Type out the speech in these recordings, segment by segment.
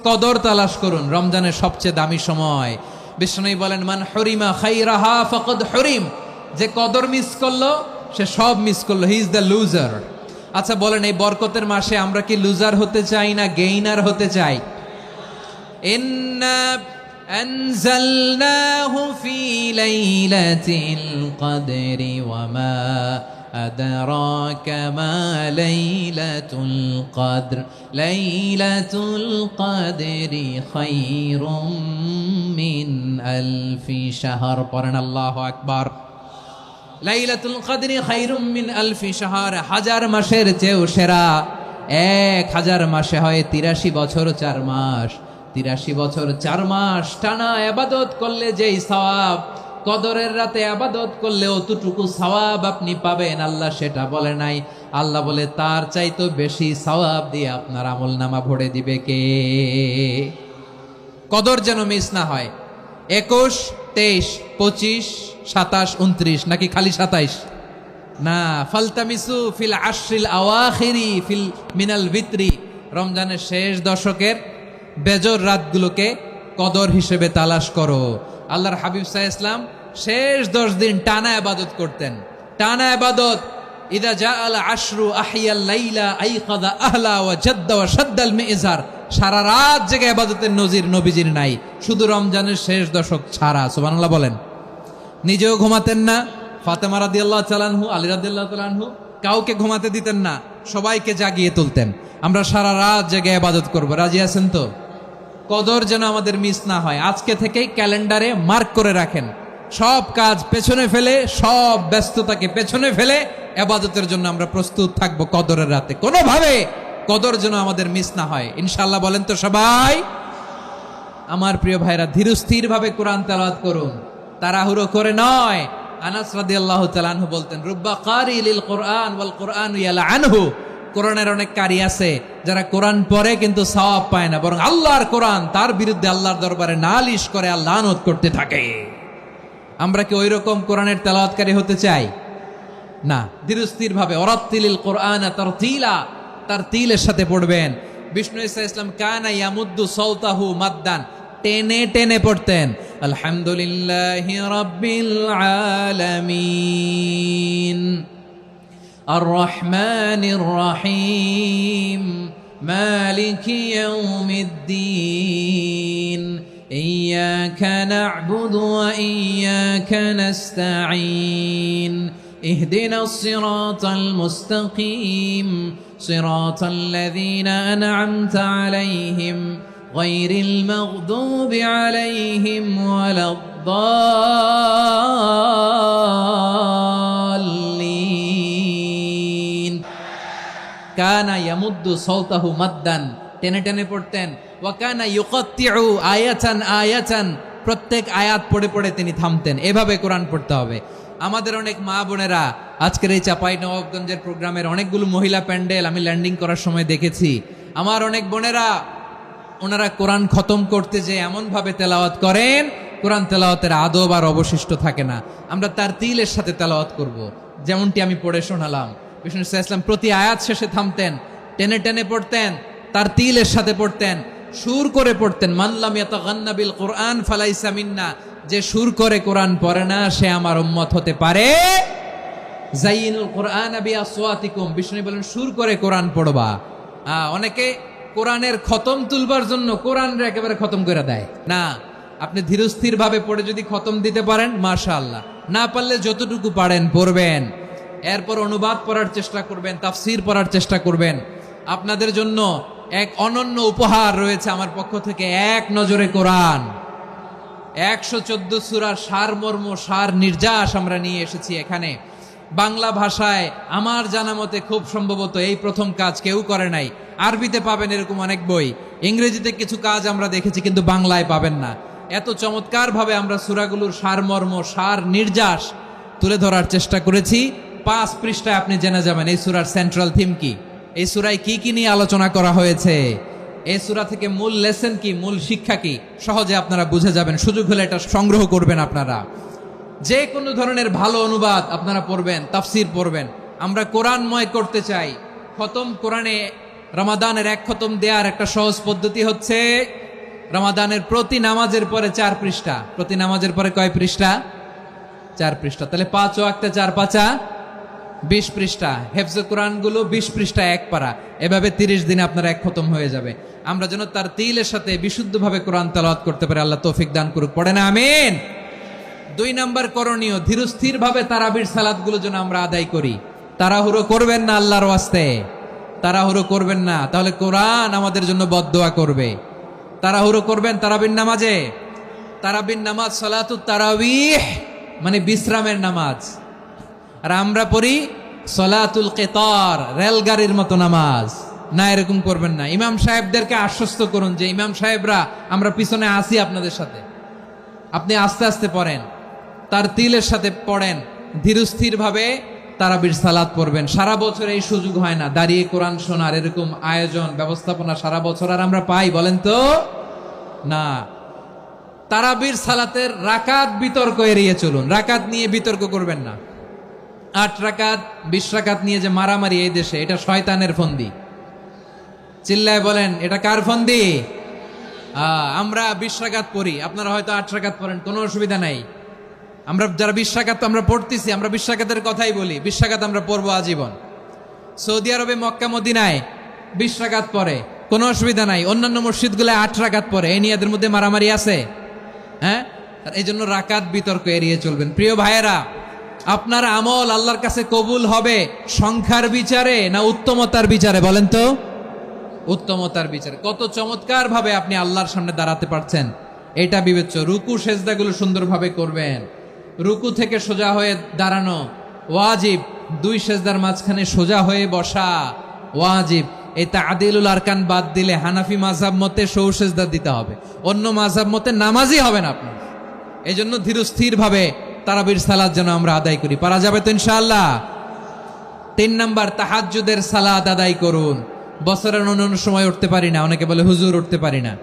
কদর তালাশ করুন, রমজানের সবচেয়ে দামি সময়। বিষ্ণু বলেন, মান হরিমা খাইরাহা ফাকাদ হরিম, যে কদর মিস করলো সে সব মিস করলো, হি ইজ দ্য লুজার। আচ্ছা বলেন, এই বরকতের মাসে আমরা কি লুজার হতে চাই না গেইনার হতে চাই? ইন্না আনজালনাহু ফি লাইলাতিল কদরি ওয়া মা আদরাকা মা লাইলাতুল কদর লাইলাতুল কদরি খায়রুম মিন আলফি শাহর। পড়েন আল্লাহু আকবার। লাইলাতুল কদরি খায়রুম মিন আলফি শাহর, হাজার মাসের চেয়েও সেরা। 1000 মাসে হয় 83 বছর 4 মাস। 83 বছর 4 মাস টানা ইবাদত করলে যেই সওয়াব, কদরের রাতে ইবাদত করলে অতটুকু সওয়াব আপনি পাবেন, আল্লাহ সেটা বলে নাই। আল্লাহ বলে তার চাইতে বেশি সওয়াব দিয়ে আপনার আমলনামা ভরে দিবে কে? কদর যেন মিস না হয়। 21, 23, 25, 27, 29 নাকি খালি 27? না, ফালতামিসু ফিল আশরিল আওয়াখিরি ফিল মিনাল ভিতরি, রমজানের শেষ দশকের বেজর রাতগুলোকে কদর হিসেবে তালাশ করো। আল্লাহর হাবিব সাল্লাল্লাহু আলাইহি ওয়াসাল্লাম শেষ 10 দিন টানা ইবাদত করতেন, টানা ইবাদত। ইদা জাআল আশরু আহিয়াল লাইলা আইকাদা আহলা ওয়া জাদ্দা ওয়া শাদ্দাল মিজার, সারা রাত জেগে ইবাদতের নজির নবীজির নাই, শুধু রমজানের শেষ দশক ছাড়া। সুবহানাল্লাহ বলেন। নিজেও ঘুমাতেন না, ফাতেমা রাদিয়াল্লাহু তাআলা আনহু, আলী রাদিয়াল্লাহু তাআলা আনহু কাউকে ঘুমাতে দিতেন না, সবাইকে জাগিয়ে তুলতেন। আমরা সারা রাত জেগে ইবাদত করব, রাজি আছেন তো? কদর যেন আমাদের মিস না হয়। আজকে থেকেই ক্যালেন্ডারে মার্ক করে রাখেন, সব কাজ পেছনে ফেলে, সব ব্যস্ততাকে পেছনে ফেলে ইবাদতের জন্য আমরা প্রস্তুত থাকবো কদরের রাতে। কোনোভাবে কদর যেন আমাদের মিস না হয়, ইনশাআল্লাহ। বলেন তো সবাই? আমার প্রিয় ভাইরা, ধীরস্থির ভাবে কোরআন তেলাওয়াত করুন, তাড়াহুড়ো করে নয়। আনাস রাদিয়াল্লাহু তাআলা আনহু বলতেন, রুব্বা কারি লিল কোরআন ওয়াল কোরআন ইয়ালআনহু, কোরআনের অনেক কারি আছে যারা কোরআন পড়ে কিন্তু সওয়াব পায় না, বরং আল্লাহর কোরআন তার বিরুদ্ধে আল্লাহর দরবারে নালিশ করে আর লানত করতে থাকে। আমরা কি ওইরকম কোরআনের তেলাওয়াতকারী হতে চাই? না। ধীরস্থির ভাবে ওরাত্তিলিল কোরআন তারতিলা, তার তিলের সাথে পড়বেন। বিষ্ণু ঈসা ইসলাম কানা ইয়ামুদ্দু সাওতাহু মাদ্দান, টেনে টেনে পড়তেন। আলহামদুলিল্লাহি রাব্বিল আলামিন আর রহমানির রহিম মালিকি ইয়াউমিদ্দিন ইয়্যাকা না'বুদু ওয়া ইয়্যাকা নাস্তাঈন ইহদিনাস সিরাতাল মুস্তাকিম সিরাতাল লাযীনা আন'আমতা আলাইহিম গায়রিল মাগদুবি আলাইহিম ওয়ালাদ-দাল্লিন। কানা ইয়ামুদ্দু সাওতাহু মাদ্দান, টেনে টেনে পড়তেন। ওয়া কানা ইউকাত্তিউ আয়াতান আয়াতান, প্রত্যেক আয়াত পড়ে পড়ে তিনি থামতেন। এভাবে কোরআন পড়তে হবে। আমাদের অনেক মা বোনেরা আজকের এই চাঁপাইনবাবগঞ্জের প্রোগ্রামের অনেকগুলো মহিলা প্যান্ডেল আমি ল্যান্ডিং করার সময় দেখেছি। আমার অনেক বোনেরা, ওনারা কোরআন খতম করতে যে এমন ভাবে তেলাওয়াত করেন, কোরআন তেলাওয়াতের আদব আর অবশিষ্ট থাকে না। আমরা তার তিলের সাথে তেলাওয়াত করব, যেমনটি আমি পড়ে শোনালাম। বিষ্ণু সাল্লাল্লাহু আলাইহি ওয়াসাল্লাম প্রতি আয়াত শেষে থামতেন, টেনে টেনে পড়তেন, তার তিলের সাথে পড়তেন, সুর করে পড়তেন। মান লাম ইয়াতাগান্না বিল কোরআন ফালাইসা মিন্না, যে সুর করে কোরআন পড়ে না সে আমার উম্মত হতে পারে। যায়িনুল কোরআন বিআসওয়াতিকুম, বিষ্ণু বলেন সুর করে কোরআন পড়বা। অনেকে কোরআনের খতম তুলবার জন্য কোরআনরে একেবারে খতম করে দেয়। না, আপনি ধীরস্থির ভাবে পড়ে যদি খতম দিতে পারেন মাশাআল্লাহ, না পারলে যতটুকু পারেন পড়বেন। এরপর অনুবাদ পড়ার চেষ্টা করবেন, তাফসীর পড়ার চেষ্টা করবেন। আপনাদের জন্য এক অনন্য উপহার রয়েছে আমার পক্ষ থেকে, এক নজরে কোরআন। 114 সূরার সারমর্ম, সার নির্যাস আমরা নিয়ে এসেছি এখানে। বাংলা ভাষায় আমার জানা মতে খুব সম্ভবত এই প্রথম কাজ কেউ করে নাই। আরবিতে পাবেন এরকম অনেক বই, ইংরেজিতে কিছু কাজ আমরা দেখেছি, কিন্তু বাংলায় পাবেন না। এত চমৎকার ভাবে আমরা সূরাগুলোর সারমর্ম, সার নির্যাস তুলে ধরার চেষ্টা করেছি। 5 পৃষ্ঠায় আপনি জেনে যাবেন এই সূরার সেন্ট্রাল থিম কি, এই সূরায় কি কি নিয়ে আলোচনা করা হয়েছে, এই সূরা থেকে মূল লেসন কি, মূল শিক্ষা কি, সহজে আপনারা বুঝে যাবেন। সুযোগ হলে এটা সংগ্রহ করবেন আপনারা। যে কোনো ধরনের ভালো অনুবাদ আপনারা পড়বেন, তাফসীর পড়বেন। আমরা কোরআনময় করতে চাই। খতম কোরআনে রমাদানের এক খতম দেওয়ার একটা সহজ পদ্ধতি হচ্ছে রমাদানের প্রতি নামাজের পরে 4 পৃষ্ঠা, প্রতি নামাজের পরে কয় পৃষ্ঠা? 4 পৃষ্ঠা। তাহলে 5 ওয়াক্তে 4 পাঁচা 20 পৃষ্ঠা। হেফজে কোরআনগুলো 20 পৃষ্ঠা এক পারা, এভাবে 30 দিনে আপনার এক খতম হয়ে যাবে। আমরা যেন তার তিলের সাথে বিশুদ্ধভাবে কোরআন তেলাওয়াত করতে পারি, আল্লাহ তৌফিক দান করুক। পড়ে না আমিন। 2 নাম্বার করণীয়, ধীরস্থির ভাবে তারাবির সালাতগুলো যেন আমরা আদায় করি। তাড়াহুড়ো করবেন না আল্লাহর ওয়াস্তে, তাড়াহুড়ো করবেন না, তাহলে কোরআন আমাদের জন্য বদদোয়া করবে। তাড়াহুড়ো করবেন তারাবির নামাজে। তারাবির নামাজ সালাতুত তারাবিহ মানে বিশ্রামের নামাজ, আর আমরা পড়ি সলাতুল কেতার, রেলগাড়ির মতো নামাজ। না, এরকম করবেন না। ইমাম সাহেবদেরকে আশ্বস্ত করুন যে ইমাম সাহেবরা আমরা পিছনে আসি আপনাদের সাথে, আপনি আস্তে আস্তে পড়েন, তার তিলের সাথে পড়েন, ধীরস্থির ভাবে তারাবির সালাত পড়বেন। সারা বছর এই সুযোগ হয় না দাঁড়িয়ে কোরআন শোনার, এরকম আয়োজন ব্যবস্থাপনা সারা বছর আর আমরা পাই বলেন তো না। তারাবির সালাতের রাকাত বিতর্ক এড়িয়ে চলুন, রাকাত নিয়ে বিতর্ক করবেন না। 8 রাকাত 20 রাকাত নিয়ে যে মারামারি এই দেশে, এটা শয়তানের ফন্দি। চিল্লায় বলেন এটা কার ফন্দি? আমরা 20 রাকাত পড়ি, আপনারা হয়তো 8 রাকাত পড়েন, কোনো অসুবিধা নাই। আমরা যারা 20 রাকাত আমরা পড়তেছি, আমরা 20 রাকাতের কথাই বলি, 20 রাকাত আমরা পড়বো আজীবন। সৌদি আরবে মক্কা মদিনায় 20 রাকাত পড়ে, কোনো অসুবিধা নাই। অন্যান্য মসজিদগুলো 8 রাকাত পড়ে, এই নিয়ে এদের মধ্যে মারামারি আছে? হ্যাঁ, এই জন্য রাকাত বিতর্ক এড়িয়ে চলবেন। প্রিয় ভাইয়েরা, আপনার আমল আল্লাহর কাছে কবুল হবে সংখ্যার বিচারে না উত্তমতার বিচারে? বলেন তো। উত্তমতার বিচারে। কত চমৎকার ভাবে আপনি আল্লাহর সামনে দাঁড়াতে পারছেন এটা বিবেচ্য। রুকু সেজদাগুলো সুন্দরভাবে করবেন, রুকু থেকে সোজা হয়ে দাঁড়ানো ওয়াজিব, 2 সেজদার মাঝখানে সোজা হয়ে বসা ওয়াজিব। এই তাআদিলুল আরকান বাদ দিলে হানাফি মাযহাব মতে সৌ সেজদা দিতে হবে, অন্য মাযহাব মতে নামাজই হবে না আপনার। এই জন্য ধীরস্থির ভাবে তারাবির সালাত যেন আমরা আদায় করি। পারা যাবে তো ইনশাআল্লাহ। 3 নাম্বার, তাহাজ্জুদের সালাত আদায় করুন। বছরের অন্য সময় উঠতে পারি না, অনেকে বলে হুজুর উঠতে পারি না,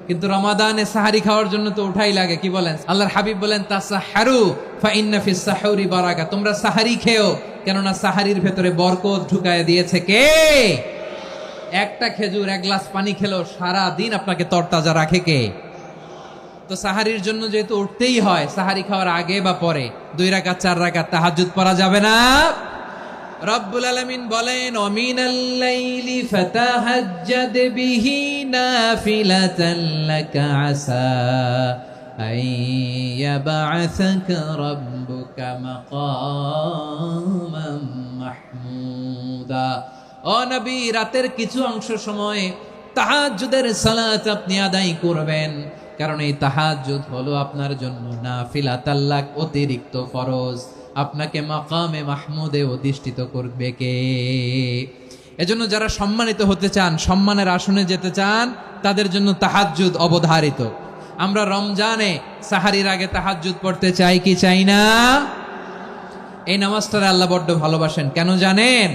কিন্তু রমাদানে সাহারি খাওয়ার জন্য তো উঠাই লাগে। কি বলেন? আল্লাহর হাবিব বলেন তাসাহারু ফা ইন্না ফিস সাহুরি বারাকা, তোমরা সাহারি খেও, কেননা সাহারির ভেতরে বরকত ঢুকায় দিয়েছে কে? একটা খেজুর, 1 গ্লাস পানি খেলেও সারা দিন আপনাকে তরতাজা রাখে কে? তো সাহারির জন্য যেহেতু উঠতেই হয়, সাহারি খাওয়ার আগে বা পরে 2 রাকাত 4 রাকাত তাহাজ্জুদ পড়া যাবে না? রব্বুল আলামিন বলেন ওয়ামিনাল লাইলি ফাতাহাজ্জাদ বিহি নাফিলাতান লাকা আসা আইয়াবআসাকা রাব্বুকা মাকামান মাহমুদা। ও নবী, রাতের কিছু অংশ সময় তাহাজ্জুদের সালাত আপনি আদায় করবেন, কারণ এই তাহাজ্জুদ হলো আপনার জন্য নাফিলাতাল লাক, অতিরিক্ত ফরজ। আপনাকে মাকামে মাহমুদে অধিষ্ঠিত করবে কে? এজন্য যারা সম্মানিত হতে চান, সম্মানের আসনে যেতে চান, তাদের জন্য তাহাজ্জুদ অবধারিত। আমরা রমজানে সাহারির আগে তাহাজ্জুদ পড়তে চাই কি চাই না? এই নামাজটারে আল্লাহ বড্ড ভালোবাসেন। কেন জানেন?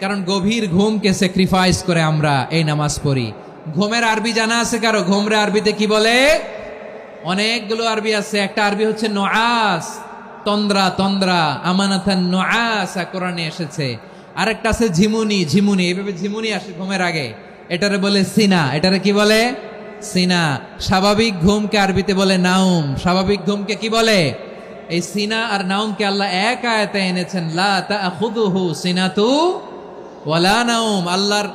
কারণ গভীর ঘুমকে স্যাক্রিফাইস করে আমরা এই নামাজ পড়ি। ঘুমের আরবি জানা আছে কারো? ঘুমরে আরবিতে কি বলে? অনেকগুলো আরবি আছে। একটা আরবি হচ্ছে নুআস, তন্দ্রা, তন্দ্রা, আমানাতান নুআসা কোরআনে এসেছে। আরেকটা আছে ঝিমুনি, ঝিমুনি, এভাবে ঝিমুনি আসে ঘুমের আগে, এটারে বলে সিনা। এটারে কি বলে? সিনা। স্বাভাবিক ঘুমকে আরবিতে বলে নাউম। স্বাভাবিক ঘুমকে কি বলে? এই সিনা আর নাউমকে আল্লাহ এক আয়াতে এনেছেন, লা তাখুযুহু সিনাতু ওয়ালা নাউম। আল্লাহর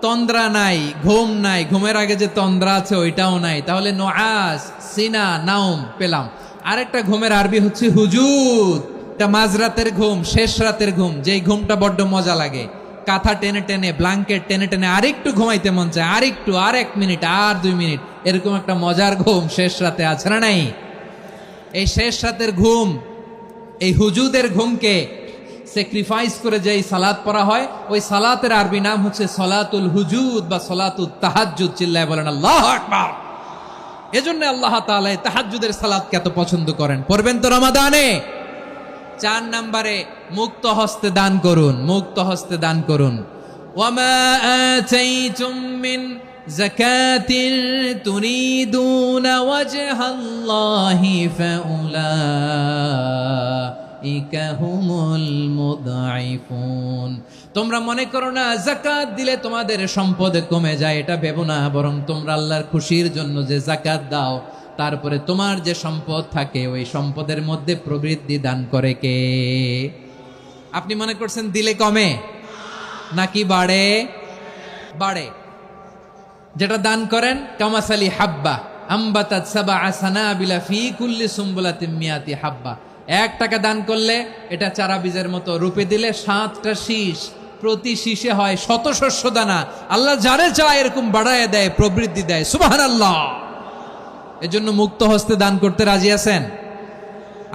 তন্দ্রা নাই, ঘুম নাই, ঘুমের আগে যে তন্দ্রা আছে ওইটাও নাই। তাহলে নুআস, সিনা, নাউম পেলাম। আরেকটা ঘুমের আরবি হচ্ছে হুজুদ। এটা মাঝরাতের ঘুম, শেষ রাতের ঘুম, যেই ঘুমটা বড্ড মজা লাগে। কাঁথা টেনে টেনে, ব্ল্যাঙ্কেট টেনে টেনে আরেকটু ঘুমাইতে মন চায়, আরেকটু, আর 1 মিনিট, আর 2 মিনিট, এরকম একটা মজার ঘুম শেষ রাতে আছে না নাই? এই শেষ রাতের ঘুম, এই হুজুদের ঘুমকে স্যাক্রিফাইস করে যেই সালাত পড়া হয়, ওই সালাতের আরবি নাম হচ্ছে সলাতুল হুজুদ বা সলাতুত তাহাজ্জুদ। চিল্লায় বলেন আল্লাহু আকবার। এজন্য আল্লাহ তাআলা তাহাজ্জুদের সালাতকে এত পছন্দ করেন। পড়বেন তো রমাদানে। 4 নম্বরে, মুক্ত হস্তে দান করুন, মুক্ত হস্তে দান করুন। ওয়ামা আতাইতুম মিন যাকাতিন তুরিদুনা ওয়াজহাল্লাহি ফাউলাইকা হুমুল মুদঈফুন। তোমরা মনে করো না যাকাত দিলে তোমাদের সম্পদ কমে যায়, এটা ভেবো না, বরং তোমরা আল্লাহর খুশির জন্য যে যাকাত দাও, তারপরে তোমার যে সম্পদ থাকে ওই সম্পদের মধ্যে প্রবৃদ্ধি দান করে কে? আপনি মনে করছেন দিলে কমে নাকি বাড়ে? বাড়ে। যেটা দান করেন কামাসালি হাব্বা আম্বাতাত সাবআ সানাবিলা ফি কুল্লি সুম্বুলাতিন মিয়াতি হাব্বা, 1 টাকা দান করলে এটা চারা বীজের মতো, রূপে দিলে 7টা শীষ, প্রতি শীষে হয় শত শস্য দানা। আল্লাহ যারে চায় এরকম বাড়ায় দেয়, প্রবৃদ্ধি দেয়। সুবহানাল্লাহ। এজন্য মুক্ত হস্তে দান করতে রাজি আছেন?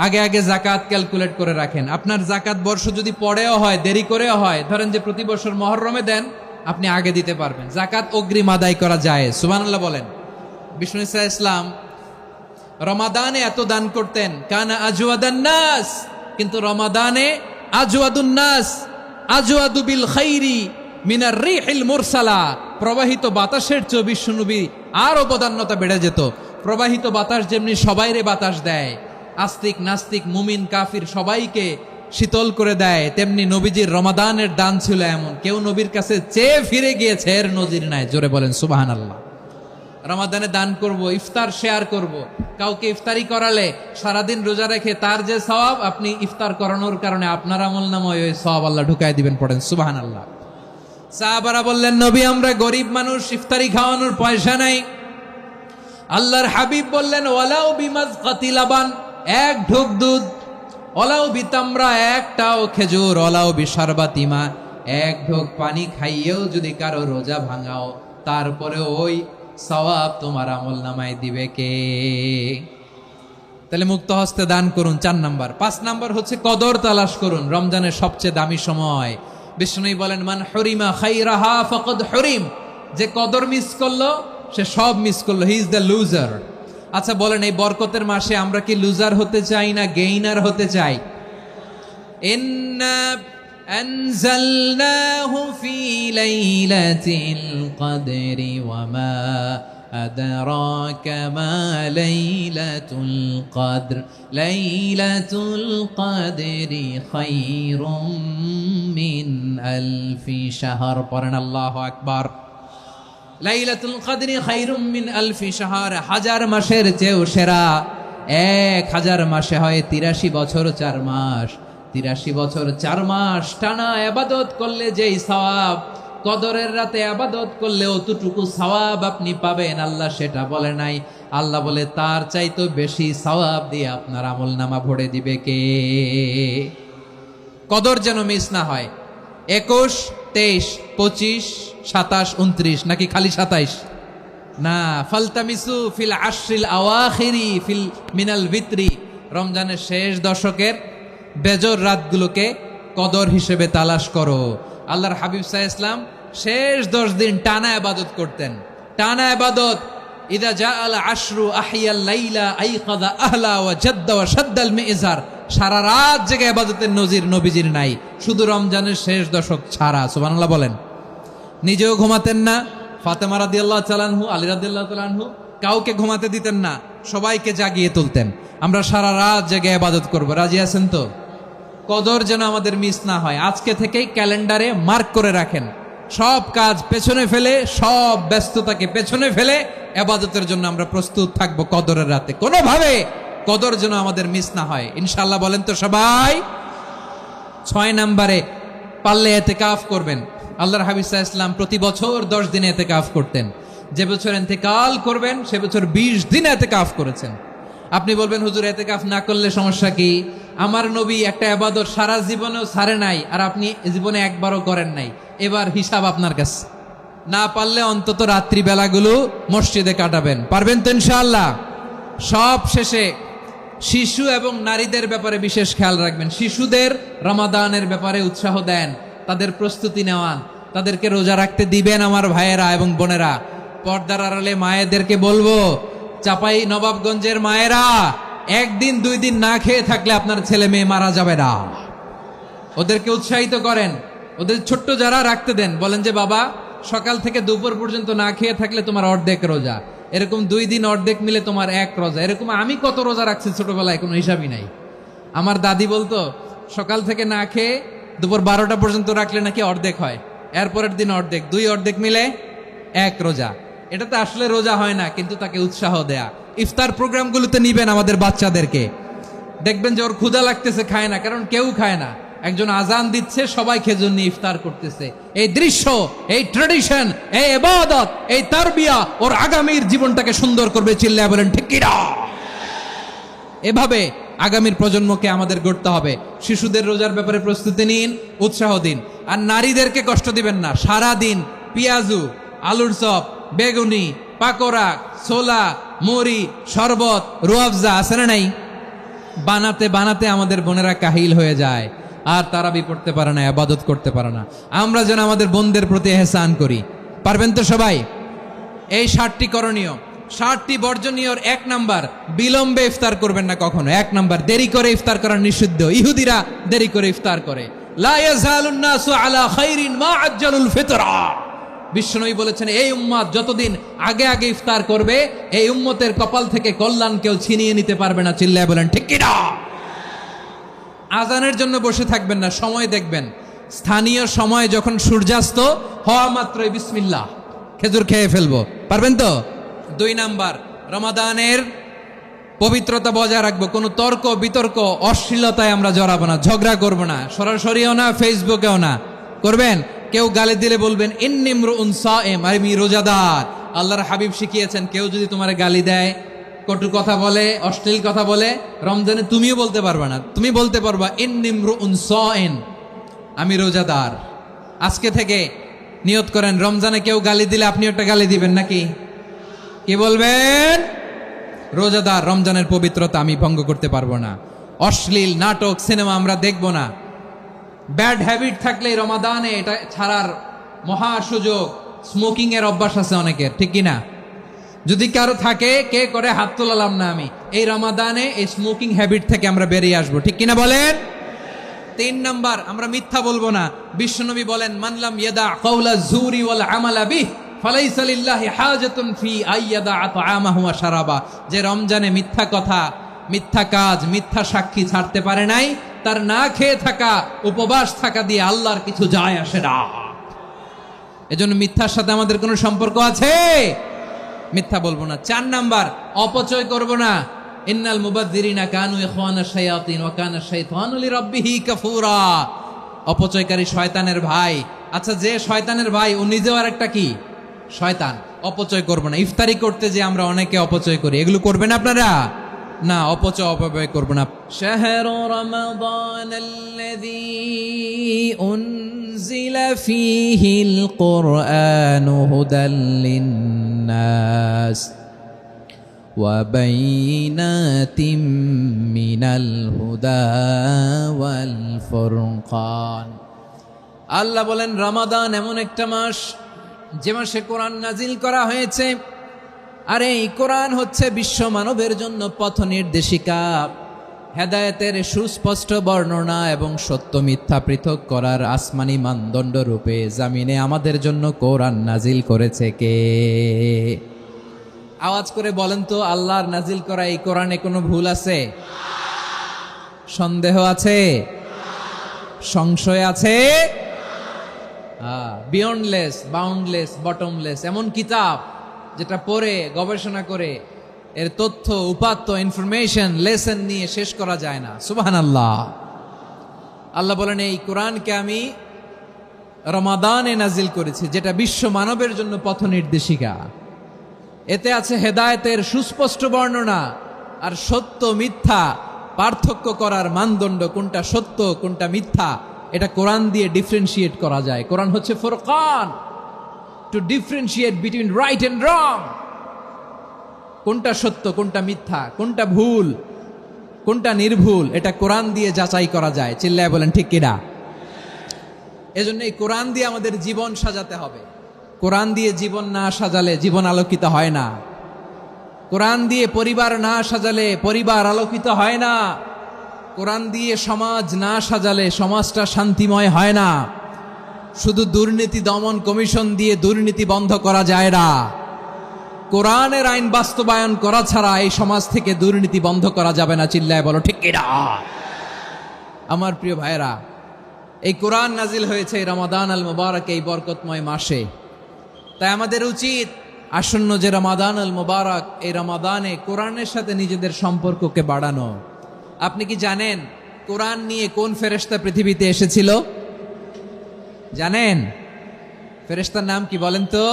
আগে আগে জাকাত ক্যালকুলেট করে রাখেন। আপনার জাকাত বর্ষ যদি পরেও হয়, দেরি করেও হয়, ধরেন যে প্রতি বছর মুহররমে দেন, আপনি আগে দিতে পারবেন। জাকাত অগ্রিম আদায় করা যায়। সুবহানাল্লাহ বলেন। বিষ্ণু ইসা ইসলাম রমাদানে এত দান করতেন, কানা আজওয়াদান নাস, কিন্তু রমাদানে আজওয়াদুন নাস আজওয়াদু বিল খাইরি মিনার রিহিল মুরসালা, প্রবাহিত বাতাসের চেয়ে বিশ্বনবী আরো বদান্যতা বেড়ে যেত। প্রবাহিত বাতাস যেমনি সবাইরে বাতাস দেয়, আস্তিক নাস্তিক মুমিন কাফির সবাইকে শীতল করে দেয়, তেমনি নবীজির রমাদানের দান ছিল এমন, কেউ নবীর কাছে চেয়ে ফিরে গিয়েছে এর নজির নাই। জোরে বলেন সুবহানাল্লাহ। রমাদানে দান করব, ইফতার শেয়ার করব। কাউকে ইফতারি করালে সারাদিন রোজা রেখে তার যে সওয়াব, আপনি ইফতার করানোর কারণে আপনার আমলনামায় ওই সওয়াব আল্লাহ ঢুকাই দিবেন। পড়েন সুবহানাল্লাহ। সাহাবারা বললেন, নবী আমরা গরিব মানুষ, ইফতারি খাওয়ানোর পয়সা নাই। আল্লাহর হাবিব বললেন, ওয়ালাউ বিমাজকাতি লাবান, 1 ঢোক দুধ, ওয়ালাউ বিতামরা, 1টাও খেজুর, ওয়ালাউ বিশারবাতিমা, 1 ঢোক পানি খাইয়েও যদি কারো রোজা ভাঙাও, তারপরে ওই সওয়াব তোমার আমলনামায় দিবে কে? তাহলে মুক্ত হস্তে দান করুন, 4 নাম্বার। 5 নাম্বার হচ্ছে কদর তালাশ করুন। রমজানের সবচেয়ে দামি সময়। বিষ্ণু বলেন, মান হরিমা খাইরাহা ফাকাদ হরিম, যে কদর মিস করলো সে সব মিস করলো, হি ইজ দ্য লুজার। আচ্ছা বলেন, এই বরকতের মাসে আমরা কি লুজার হতে চাই না গেইনার হতে চাই? ইন্না আনজালনাহু ফি লাইলাতিল কদরি ওয়া মা আদরাকা মা লাইলাতুল কদর, লাইলাতুল কদরি খায়রুম মিন আলফি শাহর। পড়েন আল্লাহু আকবার। লাইলাতুল কদরি খায়রুম মিন আলফি শাহর, 1000 মাসের চেয়েও সেরা। 1000 মাসে হয় 83 বছর 4 মাস। 83 বছর 4 মাস টানা ইবাদত করলে যেই সওয়াব, কদরের রাতে ইবাদত করলে অতটুকু সওয়াব আপনি পাবেন, আল্লাহ সেটা বলে নাই। আল্লাহ বলে তার চাইতে বেশি সওয়াব দিয়ে আপনার আমলনামা ভরে দিবে কে? কদর যেন মিস না হয়। 21, 23, 25, 27, 29 নাকি খালি 27? না, ফালতামিসু ফিল আশরিল আওয়াখিরি ফিল মিনাল ভিতরি, রমজানের শেষ দশকের বেজর রাতগুলোকে কদর হিসেবে তালাশ করো। আল্লাহর হাবিব সাল্লাল্লাহু আলাইহি ওয়াসাল্লাম শেষ 10 দিন টানা ইবাদত করতেন, টানা ইবাদত। ইদা জাআল আশরু আহিয়াল লাইলা আইকাযা আহলা ওয়া জাদ্দা ওয়া শাদ্দাল মিজার, সারা রাত জেগে ইবাদতের নজির নবীজির নাই, শুধু রমজানের শেষ দশক ছাড়া। সুবহানাল্লাহ বলেন। নিজেও ঘুমাতেন না। ফাতেমা রাদিয়াল্লাহু তাআলা আনহু, আলী রাদিয়াল্লাহু তাআলা আনহু কাউকে ঘুমাতে দিতেন না, সবাইকে জাগিয়ে তুলতেন। আমরা সারা রাত জেগে ইবাদত করব। রাজি আছেন তো? কদর যেন আমাদের মিস না হয়। আজকে থেকেই ক্যালেন্ডারে মার্ক করে রাখেন, সব কাজ পেছনে ফেলে, সব ব্যস্ততাকে পেছনে ফেলে ইবাদতের জন্য আমরা প্রস্তুত থাকবো কদরের রাতে। কোনোভাবে কদর যেন আমাদের মিস না হয়, ইনশাআল্লাহ। বলেন তো সবাই। 6 নম্বরে পারলে ইতিকাফ করবেন। আল্লাহর হাবিব সাল্লাল্লাহু আলাইহি ওয়াসাল্লাম প্রতি বছর 10 দিন ইতিকাফ করতেন। যে বছর ইন্তেকাল করবেন সে বছর 20 দিন ইতিকাফ করেছেন। আপনি বলবেন, হুজুর ইতিকাফ না করলে সমস্যা কি? আমার নবী একটা ইবাদত সারা জীবনেও ছাড়ে নাই, আর আপনি জীবনে একবারও করেন নাই। এবার হিসাব আপনার কাছে। না পারলে অন্তত রাত্রি বেলাগুলো মসজিদে কাটাবেন। পারবেন তো ইনশাআল্লাহ? সব শেষে শিশু এবং নারীদের ব্যাপারে বিশেষ খেয়াল রাখবেন। শিশুদের রমাদানের ব্যাপারে উৎসাহ দেন, তাদের প্রস্তুতি নেওয়ান, তাদেরকে রোজা রাখতে দিবেন। আমার ভাইয়েরা এবং বোনেরা, পর্দার আড়ালে মায়েদেরকে বলবো, চাপাই নবাবগঞ্জের মায়েরা, 1 দিন 2 দিন না খেয়ে থাকলে আপনার ছেলে মেয়ে মারা যাবে না। ওদেরকে উৎসাহিত করেন, ওদের ছোট্ট যারা রাখতে দেন, বলেন যে বাবা সকাল থেকে দুপুর পর্যন্ত না খেয়ে থাকলে তোমার অর্ধেক রোজা, এরকম 2 দিন অর্ধেক মিলে তোমার 1 রোজা। এরকম আমি কত রোজা রাখছি ছোটবেলায় কোনো হিসাবই নাই। আমার দাদি বলতো, সকাল থেকে না খেয়ে দুপুর 12টা পর্যন্ত রাখলে নাকি অর্ধেক হয়, এরপরের দিন অর্ধেক, 2 অর্ধেক মিলে 1 রোজা। এটা তো আসলে রোজা হয় না, কিন্তু তাকে উৎসাহ দেয়া। ইফতার প্রোগ্রামগুলোতে নিবেন আমাদের বাচ্চাদেরকে, দেখবেন যে ওর ক্ষুধা লাগতেছে, খায় না, কারণ কেউ খায় না, একজন আজান দিচ্ছে, সবাই খেজুর নিয়ে ইফতার করতেছে। এই দৃশ্য, এই ট্র্যাডিশন, এই ইবাদত, এই তারবিয়া ওর আগামীর জীবনটাকে সুন্দর করবে। চিল্লায়া বলেন ঠিক কি না? এভাবে আগামীর প্রজন্মকে আমাদের গড়তে হবে। শিশুদের রোজার ব্যাপারে প্রস্তুতি নিন, উৎসাহ দিন। আর নারীদেরকে কষ্ট দিবেন না। সারা দিন পেঁয়াজু, আলুর চপ, বেগুনি, পাকোড়া, ছোলা, মুড়ি, শরবত, রুয়াফজা আছে না নাই, বানাতে বানাতে আমাদের বোনেরা কাহিল হয়ে যায়, আর তারাবি পড়তে পারে না, ইবাদত করতে পারে না। আমরা যেন আমাদের বোনদের প্রতি এহসান করি। পারবেন তো সবাই? এই 7টি করণীয়, 7টি বর্জনীয়র 1 নাম্বার, বিলম্বে ইফতার করবেন না কখনো। 1 নাম্বার, দেরি করে ইফতার করা নিষিদ্ধ। ইহুদিরা দেরি করে ইফতার করে। লা ইয়াজালুন নাসু আলা খাইরিন মা আজ্জালুল ফিতরা। বিশ্বনবী বলেছেন, এই উম্মত যতদিন আগে আগে ইফতার করবে, এই উম্মতের কপাল থেকে কল্যাণ কেউ ছিনিয়ে নিতে পারবে না। চিল্লায় বলেন ঠিক কি না? আজানের জন্য বসে থাকবেন না, সময় দেখবেন। স্থানীয় সময় যখন সূর্যাস্ত হওয়া মাত্রই বিসমিল্লাহ, খেজুর খেয়ে ফেলবো। পারবেন তো? 2 নাম্বার, রমাদানের পবিত্রতা বজায় রাখবো। কোনো তর্ক বিতর্ক অশ্লীলতায় আমরা জড়াবো না, ঝগড়া করবো না, সরাসরিও না, ফেসবুকেও না। করবেন? কেউ গালি দিলে বলবেন ইন্নী ইমরুউন সায়েম, আমি রোজাদার। আল্লাহর হাবিব শিখিয়েছেন, কেউ যদি তোমার গালি দেয়, কটু কথা বলে, অশ্লীল কথা বলে, রমজানে তুমিও বলতে পারবা না। তুমি বলতে পারবা ইন্নী ইমরুউন সায়েম, আমি রোজাদার। আজকে থেকে নিয়ত করেন, রমজানে কেউ গালি দিলে আপনি একটা গালি দিবেন নাকি? কি বলবেন? রোজাদার, রমজানের পবিত্রতা আমি ভঙ্গ করতে পারবো না। অশ্লীল নাটক, সিনেমা আমরা দেখবো না। ব্যাড হ্যাবিট থাকলে রমাদানে এটা ছাড়ার মহা সুযোগ। স্মোকিং এর অভ্যাস আছে অনেকের, ঠিক কি না? যদি কারো থাকে, কে করে হাত তোলালাম না আমি, এই রমাদানে এই স্মোকিং হ্যাবিট থেকে আমরা বেরিয়ে আসবো, ঠিক কিনা বলেন? 3 নাম্বার, আমরা মিথ্যা বলবো না। বিশ্বনবী বলেন, মানলাম ইয়াদা কাওলা যুরি ওয়াল আমালা বিহ ফালাইসা লিল্লাহি হাজাতুন ফি আইয়াদা তাআমাহু ওয়া শারাবা। যে রমজানে মিথ্যা কথা, মিথ্যা কাজ, মিথ্যা সাক্ষী ছাড়তে পারে নাই, তার না খেয়ে থাকা, উপবাস থাকা দিয়ে আল্লাহর কিছু যায় আসে না। এজন্য মিথ্যার সাথে আমাদের কোনো সম্পর্ক আছে? মিথ্যা বলবো না। 4 নাম্বার, অপচয় করব না। ইন্নাল মুবাযযিরিনা কানু ইখওয়ানাশ শায়াতিন ওয়া কানা শাইতানু লিরাব্বিহি কাফুরা। অপচয়কারী শয়তানের ভাই। আচ্ছা, যে শয়তানের ভাই, ও নিজেও আর একটা কি? শয়তান। অপচয় করব না। ইফতারি করতে যে আমরা অনেকে অপচয় করি, এগুলো করবেন আপনারা না। অপচয় অপব্যয় করব না। শাহরু রমাদানাল্লাযী উনজিলা ফীহিল কুরআনু হুদাল লিন্নাস ওয়া বাইনাতিম মিনাল হুদা ওয়াল ফুরকান। আল্লাহ বলেন, রমাদান এমন একটা মাস যে মাসে কোরআন নাজিল করা হয়েছে। আর এই কোরআন হচ্ছে বিশ্ব মানবের জন্য পথ নির্দেশিকা, হেদায়েতের সুস্পষ্ট বর্ণনা এবং সত্য মিথ্যা পৃথক করার আসমানি মানদণ্ড রূপে জামিনে আমাদের জন্য কোরআন নাজিল করেছে কে? আওয়াজ করে বলেন তো, আল্লাহর নাজিল করা এই কোরআনে কোনো ভুল আছে? সন্দেহ আছে? সংশয় আছে? বিয়ন্ডলেস, বাউন্ডলেস, বটমলেস, এমন কিতাব যেটা পড়ে গবেষণা করে এর তথ্য, উপাত্ত, ইনফরমেশন, লেসন নিয়ে শেষ করা যায় না। সুবহানাল্লাহ। আল্লাহ বলেন, এই কোরআনকে আমি রমাদানে নাজিল করেছি, যেটা বিশ্ব মানবের জন্য পথ নির্দেশিকা। এতে আছে হেদায়েতের সুস্পষ্ট বর্ণনা আর সত্য মিথ্যা পার্থক্য করার মানদণ্ড, কোনটা সত্য কোনটা মিথ্যা, এটা কোরআন দিয়ে ডিফারেন্সিয়েট করা যায়। কোরআন হচ্ছে ফুরকান, to differentiate between right and wrong. কোনটা সত্য, কোনটা মিথ্যা, কোনটা ভুল, কোনটা নির্ভুল, এটা কোরআন দিয়ে যাচাই করা যায়। চিল্লায় বলেন ঠিক কিনা? এজন্য এই কোরআন দিয়ে আমাদের জীবন সাজাতে হবে। কোরআন দিয়ে জীবন না সাজালে জীবন আলোকিত হয় না। কোরআন দিয়ে পরিবার না সাজালে পরিবার আলোকিত হয় না। কোরআন দিয়ে সমাজ না সাজালে সমাজটা শান্তিময় হয় না। শুধু দুর্নীতি দমন কমিশন দিয়ে দুর্নীতি বন্ধ করা যায় না। কোরআনের আইন বাস্তবায়ন করা ছাড়া এই সমাজ থেকে দুর্নীতি বন্ধ করা যাবে না। চিল্লায় বলো ঠিক কিনা? আমার প্রিয় ভাইরা, এই কোরআন নাজিল হয়েছে এই রমাদান আল মুবারক, এই বরকতময় মাসে। তাই আমাদের উচিত আসন্ন যে রমাদান আল মুবারক, এই রমাদানে কোরআনের সাথে নিজেদের সম্পর্ককে বাড়ানো। আপনি কি জানেন কোরআন নিয়ে কোন ফেরেশতা পৃথিবীতে এসেছিল? জানেন ফেরেশতার নাম কি বলেন তো?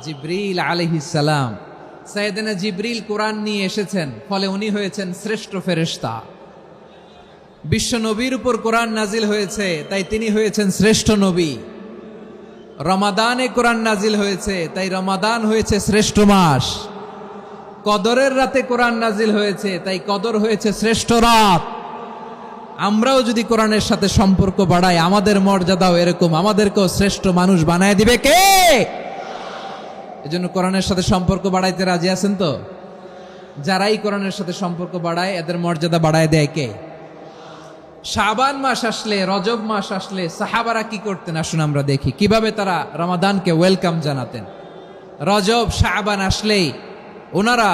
জিবরিল আলাইহিস সালাম। সাইয়েদনা জিবরিল কোরআন নিয়ে এসেছেন, ফলে উনি হয়েছেন শ্রেষ্ঠ ফেরেশতা। বিশ্ব নবীর উপর কোরআন নাজিল হয়েছে, তাই তিনি হয়েছেন শ্রেষ্ঠ নবী। রমাদানে কোরআন নাজিল হয়েছে, তাই রমাদান হয়েছে শ্রেষ্ঠ মাস। কদরের রাতে কোরআন নাজিল হয়েছে, তাই কদর হয়েছে শ্রেষ্ঠ রাত। আমরাও যদি কোরআনের সাথে সম্পর্ক বাড়াই, আমাদের মর্যাদাও এরকম, আমাদেরকেও শ্রেষ্ঠ মানুষ বানায় দিবে কে? এজন্য কোরআনের সাথে সম্পর্ক বাড়াইতে রাজি আছেন তো? যারাই কোরআনের সাথে সম্পর্ক বাড়ায়, এদের মর্যাদা বাড়ায় দেয় কে? শাবান মাস আসলে, রজব মাস আসলে সাহাবারা কি করতেন আসুন আমরা দেখি, কিভাবে তারা রমাদানকে ওয়েলকাম জানাতেন। রজব শাবান আসলেই ওনারা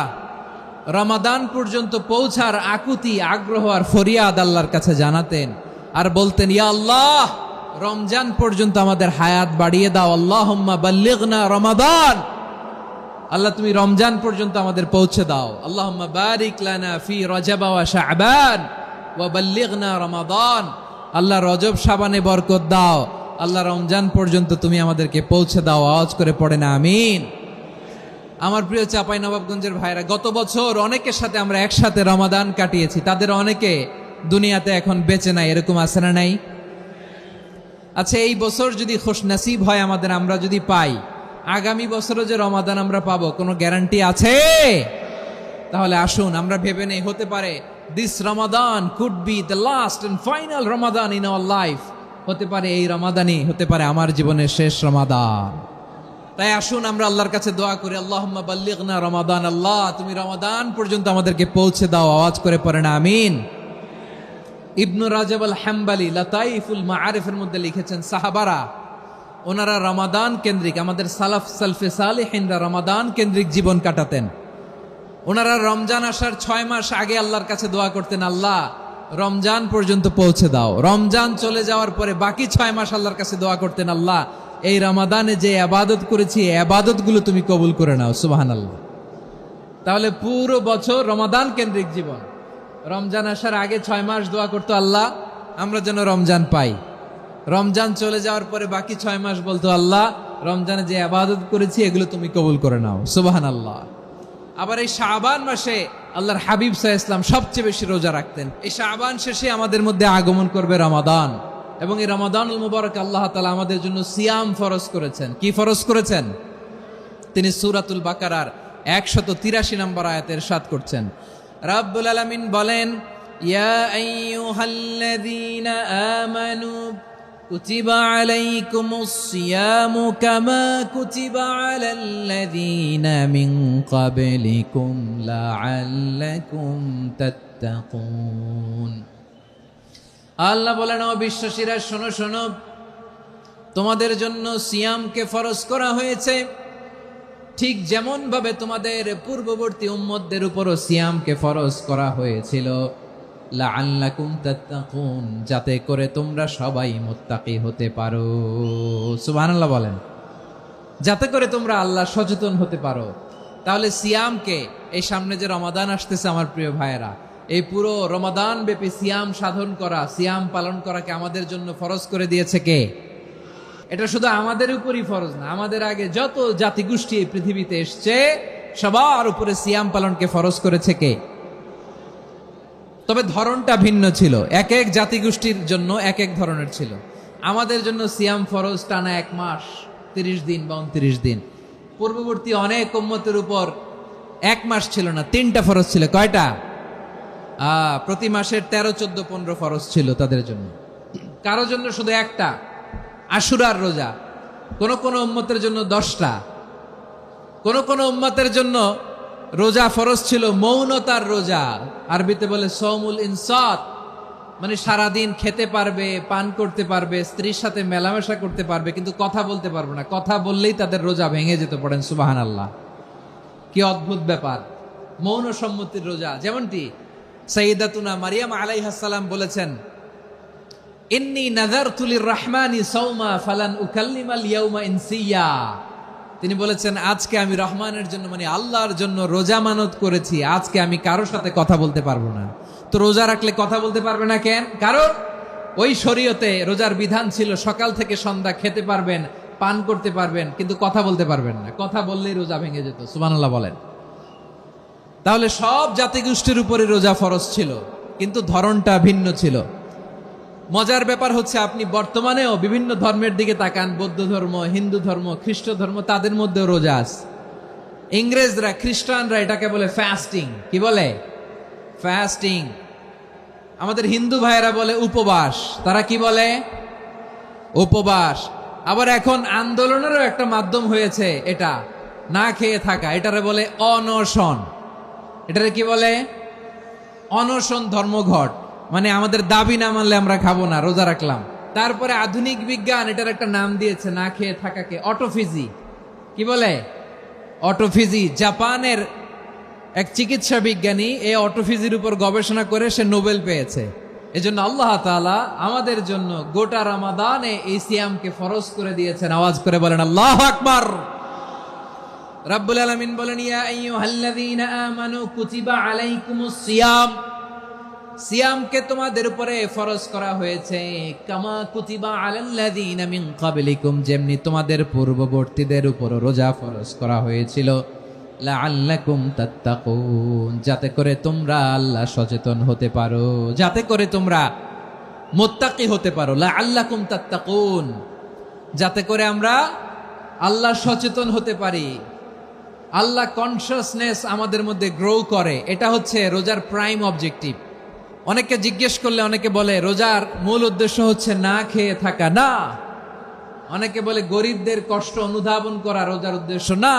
রমাদান পর্যন্ত পৌঁছার আকুতি, আগ্রহ আর ফরিয়াদ আল্লাহর কাছে জানাতেন আর বলতেন, ইয়া আল্লাহ, রমজান পর্যন্ত আমাদের হায়াত বাড়িয়ে দাও। আল্লাহুম্মা বাল্লিগনা রমাদান, আল্লাহ তুমি রমজান পর্যন্ত আমাদের পৌঁছে দাও। আল্লাহুম্মা বারিক লানা ফি রজব ওয়া শাবান ওয়া বাল্লিগনা রমাদান, আল্লাহ রজব শাবানে বরকত দাও, আল্লাহ রমজান পর্যন্ত তুমি আমাদেরকে পৌঁছে দাও। আওয়াজ করে পড়ে না আমিন। আমার প্রিয় চাঁপাইনবাবগঞ্জের ভাইরা, গত বছর অনেকের সাথে আমরা একসাথে রমাদান কাটিয়েছি, তাদের অনেকে দুনিয়াতে এখন বেঁচে নাই, এরকম আছে না নাই? আচ্ছা, এই বছর যদি খুশনসিব হয় আমাদের, আমরা যদি পাই, আগামী বছরও যে রমাদান আমরা পাবো কোনো গ্যারান্টি আছে? তাহলে আসুন আমরা ভেবে নেই, হতে পারে this Ramadan could be the last and final Ramadan in our life. হতে পারে এই রমাদানই হতে পারে আমার জীবনের শেষ রমাদান। তাই আসুন আমরা আল্লাহর কাছে দোয়া করি, আল্লাহুম্মা বাল্লিগনা রমাদান, আল্লাহ তুমি রমাদান পর্যন্ত আমাদেরকে পৌঁছে দাও। আওয়াজ করে পড়েন আমিন। ইবনু রাজব আল হাম্বালি লাতাইফুল মাআরিফের মধ্যে লিখেছেন, সাহাবারা ওনারা রমাদান কেন্দ্রিক, আমাদের সালাফ সালফে সালেহিনরা রমাদান কেন্দ্রিক জীবন কাটাতেন। ওনারা রমজান আসার 6 মাস আগে আল্লাহর কাছে দোয়া করতেন, আল্লাহ রমজান পর্যন্ত পৌঁছে দাও। রমজান চলে যাওয়ার পরে বাকি 6 মাস আল্লাহর কাছে দোয়া করতেন, আল্লাহ এই রমাদানে যে ইবাদত করেছি, এই ইবাদতগুলো তুমি কবুল করে নাও। সুবহানাল্লাহ। তাহলে পুরো বছর রমাদান কেন্দ্রিক জীবন। রমজান আসার আগে 6 মাস দোয়া করতো, আল্লাহ আমরা যেন রমজান পাই। রমজান চলে যাওয়ার পরে বাকি 6 মাস বলতো, আল্লাহ রমজানে যে ইবাদত করেছি এগুলো তুমি কবুল করে নাও। সুবহানাল্লাহ। আবার এই শাবান মাসে আল্লাহর হাবিব সাল্লাল্লাহু আলাইহি ওয়াসাল্লাম সবচেয়ে বেশি রোজা রাখতেন। এই শাবান শেষে আমাদের মধ্যে আগমন করবে রমাদান, এবং এই রমাদানুল মুবারক আল্লাহ তাআলা আমাদের জন্য সিয়াম ফরজ করেছেন। কি ফরজ করেছেন? তিনি সূরাতুল বাকারার 183 নম্বর আয়াতে ইরশাদ করছেন, রাব্বুল আলামিন বলেন, ইয়া আইয়ুহাল্লাযীনা আমানু কুতিবা আলাইকুমুস সিয়ামু কামা কুতিবা আলাল্লাযীনা মিন ক্বাবলিকুম লাআল্লাকুম তাত্তাকুন। আল্লাহ বলেন, ও বিশ্বাসীরা শোনো শোনো, তোমাদের জন্য সিয়ামকে ফরজ করা হয়েছে, ঠিক যেমন ভাবে তোমাদের পূর্ববর্তী উম্মতদের উপরও সিয়ামকে ফরজ করা হয়েছিল, লাআল্লাকুম তাত্তাকুন, যাতে করে তোমরা সবাই মুত্তাকি হতে পারো। সুবহানাল্লাহ বলেন, যাতে করে তোমরা আল্লাহ সচেতন হতে পারো। তাহলে সিয়ামকে, এই সামনে যে রমাদান আসতেছে আমার প্রিয় ভাইয়েরা, এই পুরো রমাদান ব্যাপী সিয়াম সাধন করা, সিয়াম পালন করাকে আমাদের জন্য ফরজ করে দিয়েছে কে? এটা শুধু আমাদের উপরই ফরজ না, আমাদের আগে যত জাতিগোষ্ঠী এই পৃথিবীতে এসছে সবার উপরে সিয়াম পালনকে ফরজ করেছে কে? তবে ধরনটা ভিন্ন ছিল, এক এক জাতিগোষ্ঠীর জন্য এক এক ধরনের ছিল। আমাদের জন্য সিয়াম ফরজ টানা 1 মাস 30 দিন বা 29 দিন। পূর্ববর্তী অনেক উম্মতের উপর 1 মাস ছিল না, 3টা ফরজ ছিল। কয়টা? প্রতি মাসের 13, 14, 15 ফরজ ছিল তাদের জন্য। কারো জন্য শুধু একটা, আশুরার রোজা। কোন কোন উম্মতের জন্য 10টা। কোন কোন উম্মতের জন্য রোজা ফরজ ছিল মৌনতার রোজা, আরবিতে বলে সৌমুল ইনসাত, মানে সারাদিন খেতে পারবে, পান করতে পারবে, স্ত্রীর সাথে মেলামেশা করতে পারবে, কিন্তু কথা বলতে পারবে না। কথা বললেই তাদের রোজা ভেঙে যেত। পড়েন সুবহানাল্লাহ। কি অদ্ভুত ব্যাপার, মৌন সম্মতির রোজা। যেমনটি সাইয়্যিদাতুনা মারিয়াম আলাইহিস সালাম বলেছেন, ইন্নী নাযারতু লির-রাহমানি সাওমা ফালান উকাল্লিমাল ইয়াওমা ইনসিয়া। তিনি বলেছেন, আজকে আমি রহমানের জন্য মানে আল্লাহর জন্য রোজা মানত করেছি, আজকে আমি কারোর সাথে কথা বলতে পারবো না। তো রোজা রাখলে কথা বলতে পারবে না কেন? কারণ ওই শরীয়তে রোজার বিধান ছিল সকাল থেকে সন্ধ্যা খেতে পারবেন, পান করতে পারবেন, কিন্তু কথা বলতে পারবেন না। কথা বললেই রোজা ভেঙে যেত। সুবহানাল্লাহ বলেন। তাহলে সব জাতিগোষ্ঠীর উপরে রোজা ফরজ ছিল, কিন্তু ধরনটা ভিন্ন ছিল। মজার ব্যাপার হচ্ছে, আপনি বর্তমানেও বিভিন্ন ধর্মের দিকে তাকান, বৌদ্ধ ধর্ম, হিন্দু ধর্ম, খ্রিস্ট ধর্ম, তাদের মধ্যেও রোজা আছে। ইংরেজরা, খ্রিস্টানরা এটাকে বলে ফাস্টিং। কি বলে? ফাস্টিং। আমাদের হিন্দু ভাইয়েরা বলে উপবাস। তারা কি বলে? উপবাস। আবার এখন আন্দোলনেরও একটা মাধ্যম হয়েছে এটা, না খেয়ে থাকা, এটারে বলে অনশন। এটারে কি বলে? অনশন ধর্মঘট। মানে আমাদের দাবি না মানলে আমরা খাবো না, রোজা রাখলাম। তারপরে আধুনিক বিজ্ঞান এটার একটা নাম দিয়েছে না খেয়ে থাকাকে, অটোফিজি। কি বলে? অটোফিজি। জাপানের এক চিকিৎসা বিজ্ঞানী এই অটোফিজির উপর গবেষণা করে সে নোবেল পেয়েছে। এজন্য আল্লাহ তাআলা আমাদের জন্য গোটা রমাদানে এই সিয়ামকে ফরজ করে দিয়েছেন। আওয়াজ করে বলেন আল্লাহু আকবার। রাব্বুল আলামিন বলেন, ইয়া আইয়ুহাল্লাযীনা আমানু কুতিবা আলাইকুমুস সিয়াম। সিয়ামকে তোমাদের উপরে ফরজ করা হয়েছে, কামা কুতিবা আলাল্লাযীনা মিন ক্বাবলিকুম, যেমনি তোমাদের পূর্ববর্তীদের উপর রোজা ফরজ করা হয়েছিল, লাআল্লাকুম তাত্তাকুন, যাতে করে তোমরা আল্লাহ সচেতন হতে পারো, যাতে করে তোমরা মুত্তাকি হতে পারো। লাআল্লাকুম তাত্তাকুন, যাতে করে আমরা আল্লাহ সচেতন হতে পারি, আল্লাহ কনসিয়াসনেস আমাদের মধ্যে গ্রো করে। এটা হচ্ছে রোজার প্রাইম অবজেক্টিভ। অনেকে জিজ্ঞেস করলে অনেকে বলে রোজার মূল উদ্দেশ্য হচ্ছে না খেয়ে থাকা। না। অনেকে বলে গরিবদের কষ্ট অনুধাবন করা রোজার উদ্দেশ্য। না।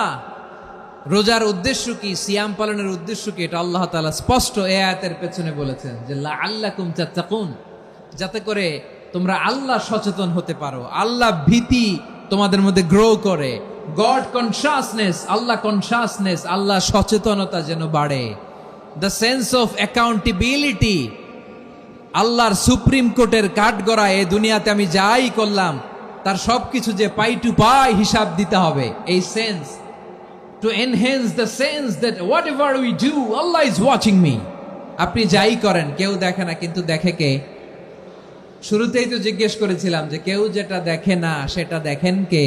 রোজার উদ্দেশ্য কি, সিয়াম পালনের উদ্দেশ্য কি, এটা আল্লাহ তাআলা স্পষ্ট এই আয়াতের পেছনে বলেছেন যে লাআল্লাকুম তাত্তাকুন, যাতে করে তোমরা আল্লাহ সচেতন হতে পারো, আল্লাহ ভীতি তোমাদের মধ্যে গ্রো করে, গড কনসিয়াসনেস, আল্লাহ কনসিয়াসনেস, আল্লাহ সচেতনতা যেন বাড়ে, দ্য সেন্স অফ অ্যাকাউন্টেবিলিটি। আল্লাহর সুপ্রিম কোর্টের কাঠগড়া এই দুনিয়াতে আমি যাই করলাম তার সবকিছু যে পাই টু পাই হিসাব দিতে হবে, এই sense, to enhance the sense that whatever we do, Allah is watching me. আপনি যাই করেন কেউ দেখে না, কিন্তু দেখে কে? শুরুতেই তো জিজ্ঞেস করেছিলাম যে কেউ যেটা দেখে না সেটা দেখেন কে?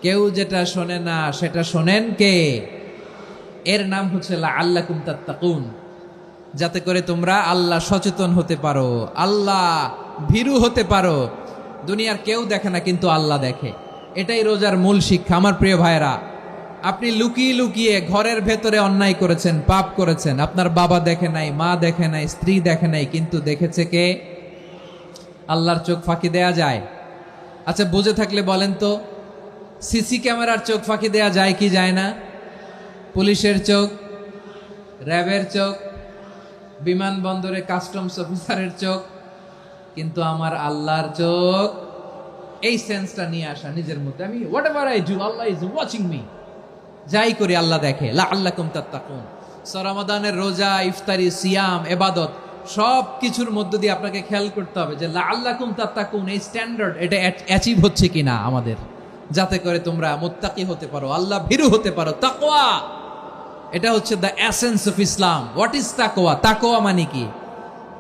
কেউ যেটা শোনে না সেটা শোনেন কে? এর নাম হচ্ছে লাআল্লাকুম তাত্তাকুন, যাতে করে তোমরা আল্লাহ সচেতন হতে পারো, আল্লাহ ভীরু হতে পারো। দুনিয়ার কেউ দেখে না, কিন্তু আল্লাহ দেখে। এটাই রোজার মূল শিক্ষা। আমার প্রিয় ভাইরা, আপনি লুকিয়ে লুকিয়ে ঘরের ভেতরে অন্যায় করেছেন, পাপ করেছেন, আপনার বাবা দেখে নাই, মা দেখে নাই, স্ত্রী দেখে নাই, কিন্তু দেখেছে কে? আল্লাহর চোখ ফাঁকি দেয়া যায়? আচ্ছা, বুঝে থাকলে বলেন তো, সিসি ক্যামেরার চোখ ফাঁকি দেয়া যায় কি যায় না? পুলিশের চোখ, র্যাবের চোখ, বিমানবন্দরে কাস্টমস অফিসারের চোখ, কিন্তু আমার আল্লাহর চোখ। এই সেন্সটা নিয়ে আসা নিজের মধ্যে, আমি whatever I do Allah is watching me, যাই করি আল্লাহ দেখে। লাআল্লাকুম তাত্তাকুন। রমাদানের রোজা, ইফতারি, সিয়াম, ইবাদত সব কিছুর মধ্য দিয়ে আপনাকে খেয়াল করতে হবে যে লাআল্লাকুম তাত্তাকুন এই স্ট্যান্ডার্ড এটা অ্যাচিভ হচ্ছে কিনা আমাদের, যাতে করে তোমরা মুত্তাকি হতে পারো, আল্লাহ ভীরু হতে পারো। তাকওয়া, এটা হচ্ছে the essence of Islam. What is তাকওয়া? তাকওয়া মানে কি?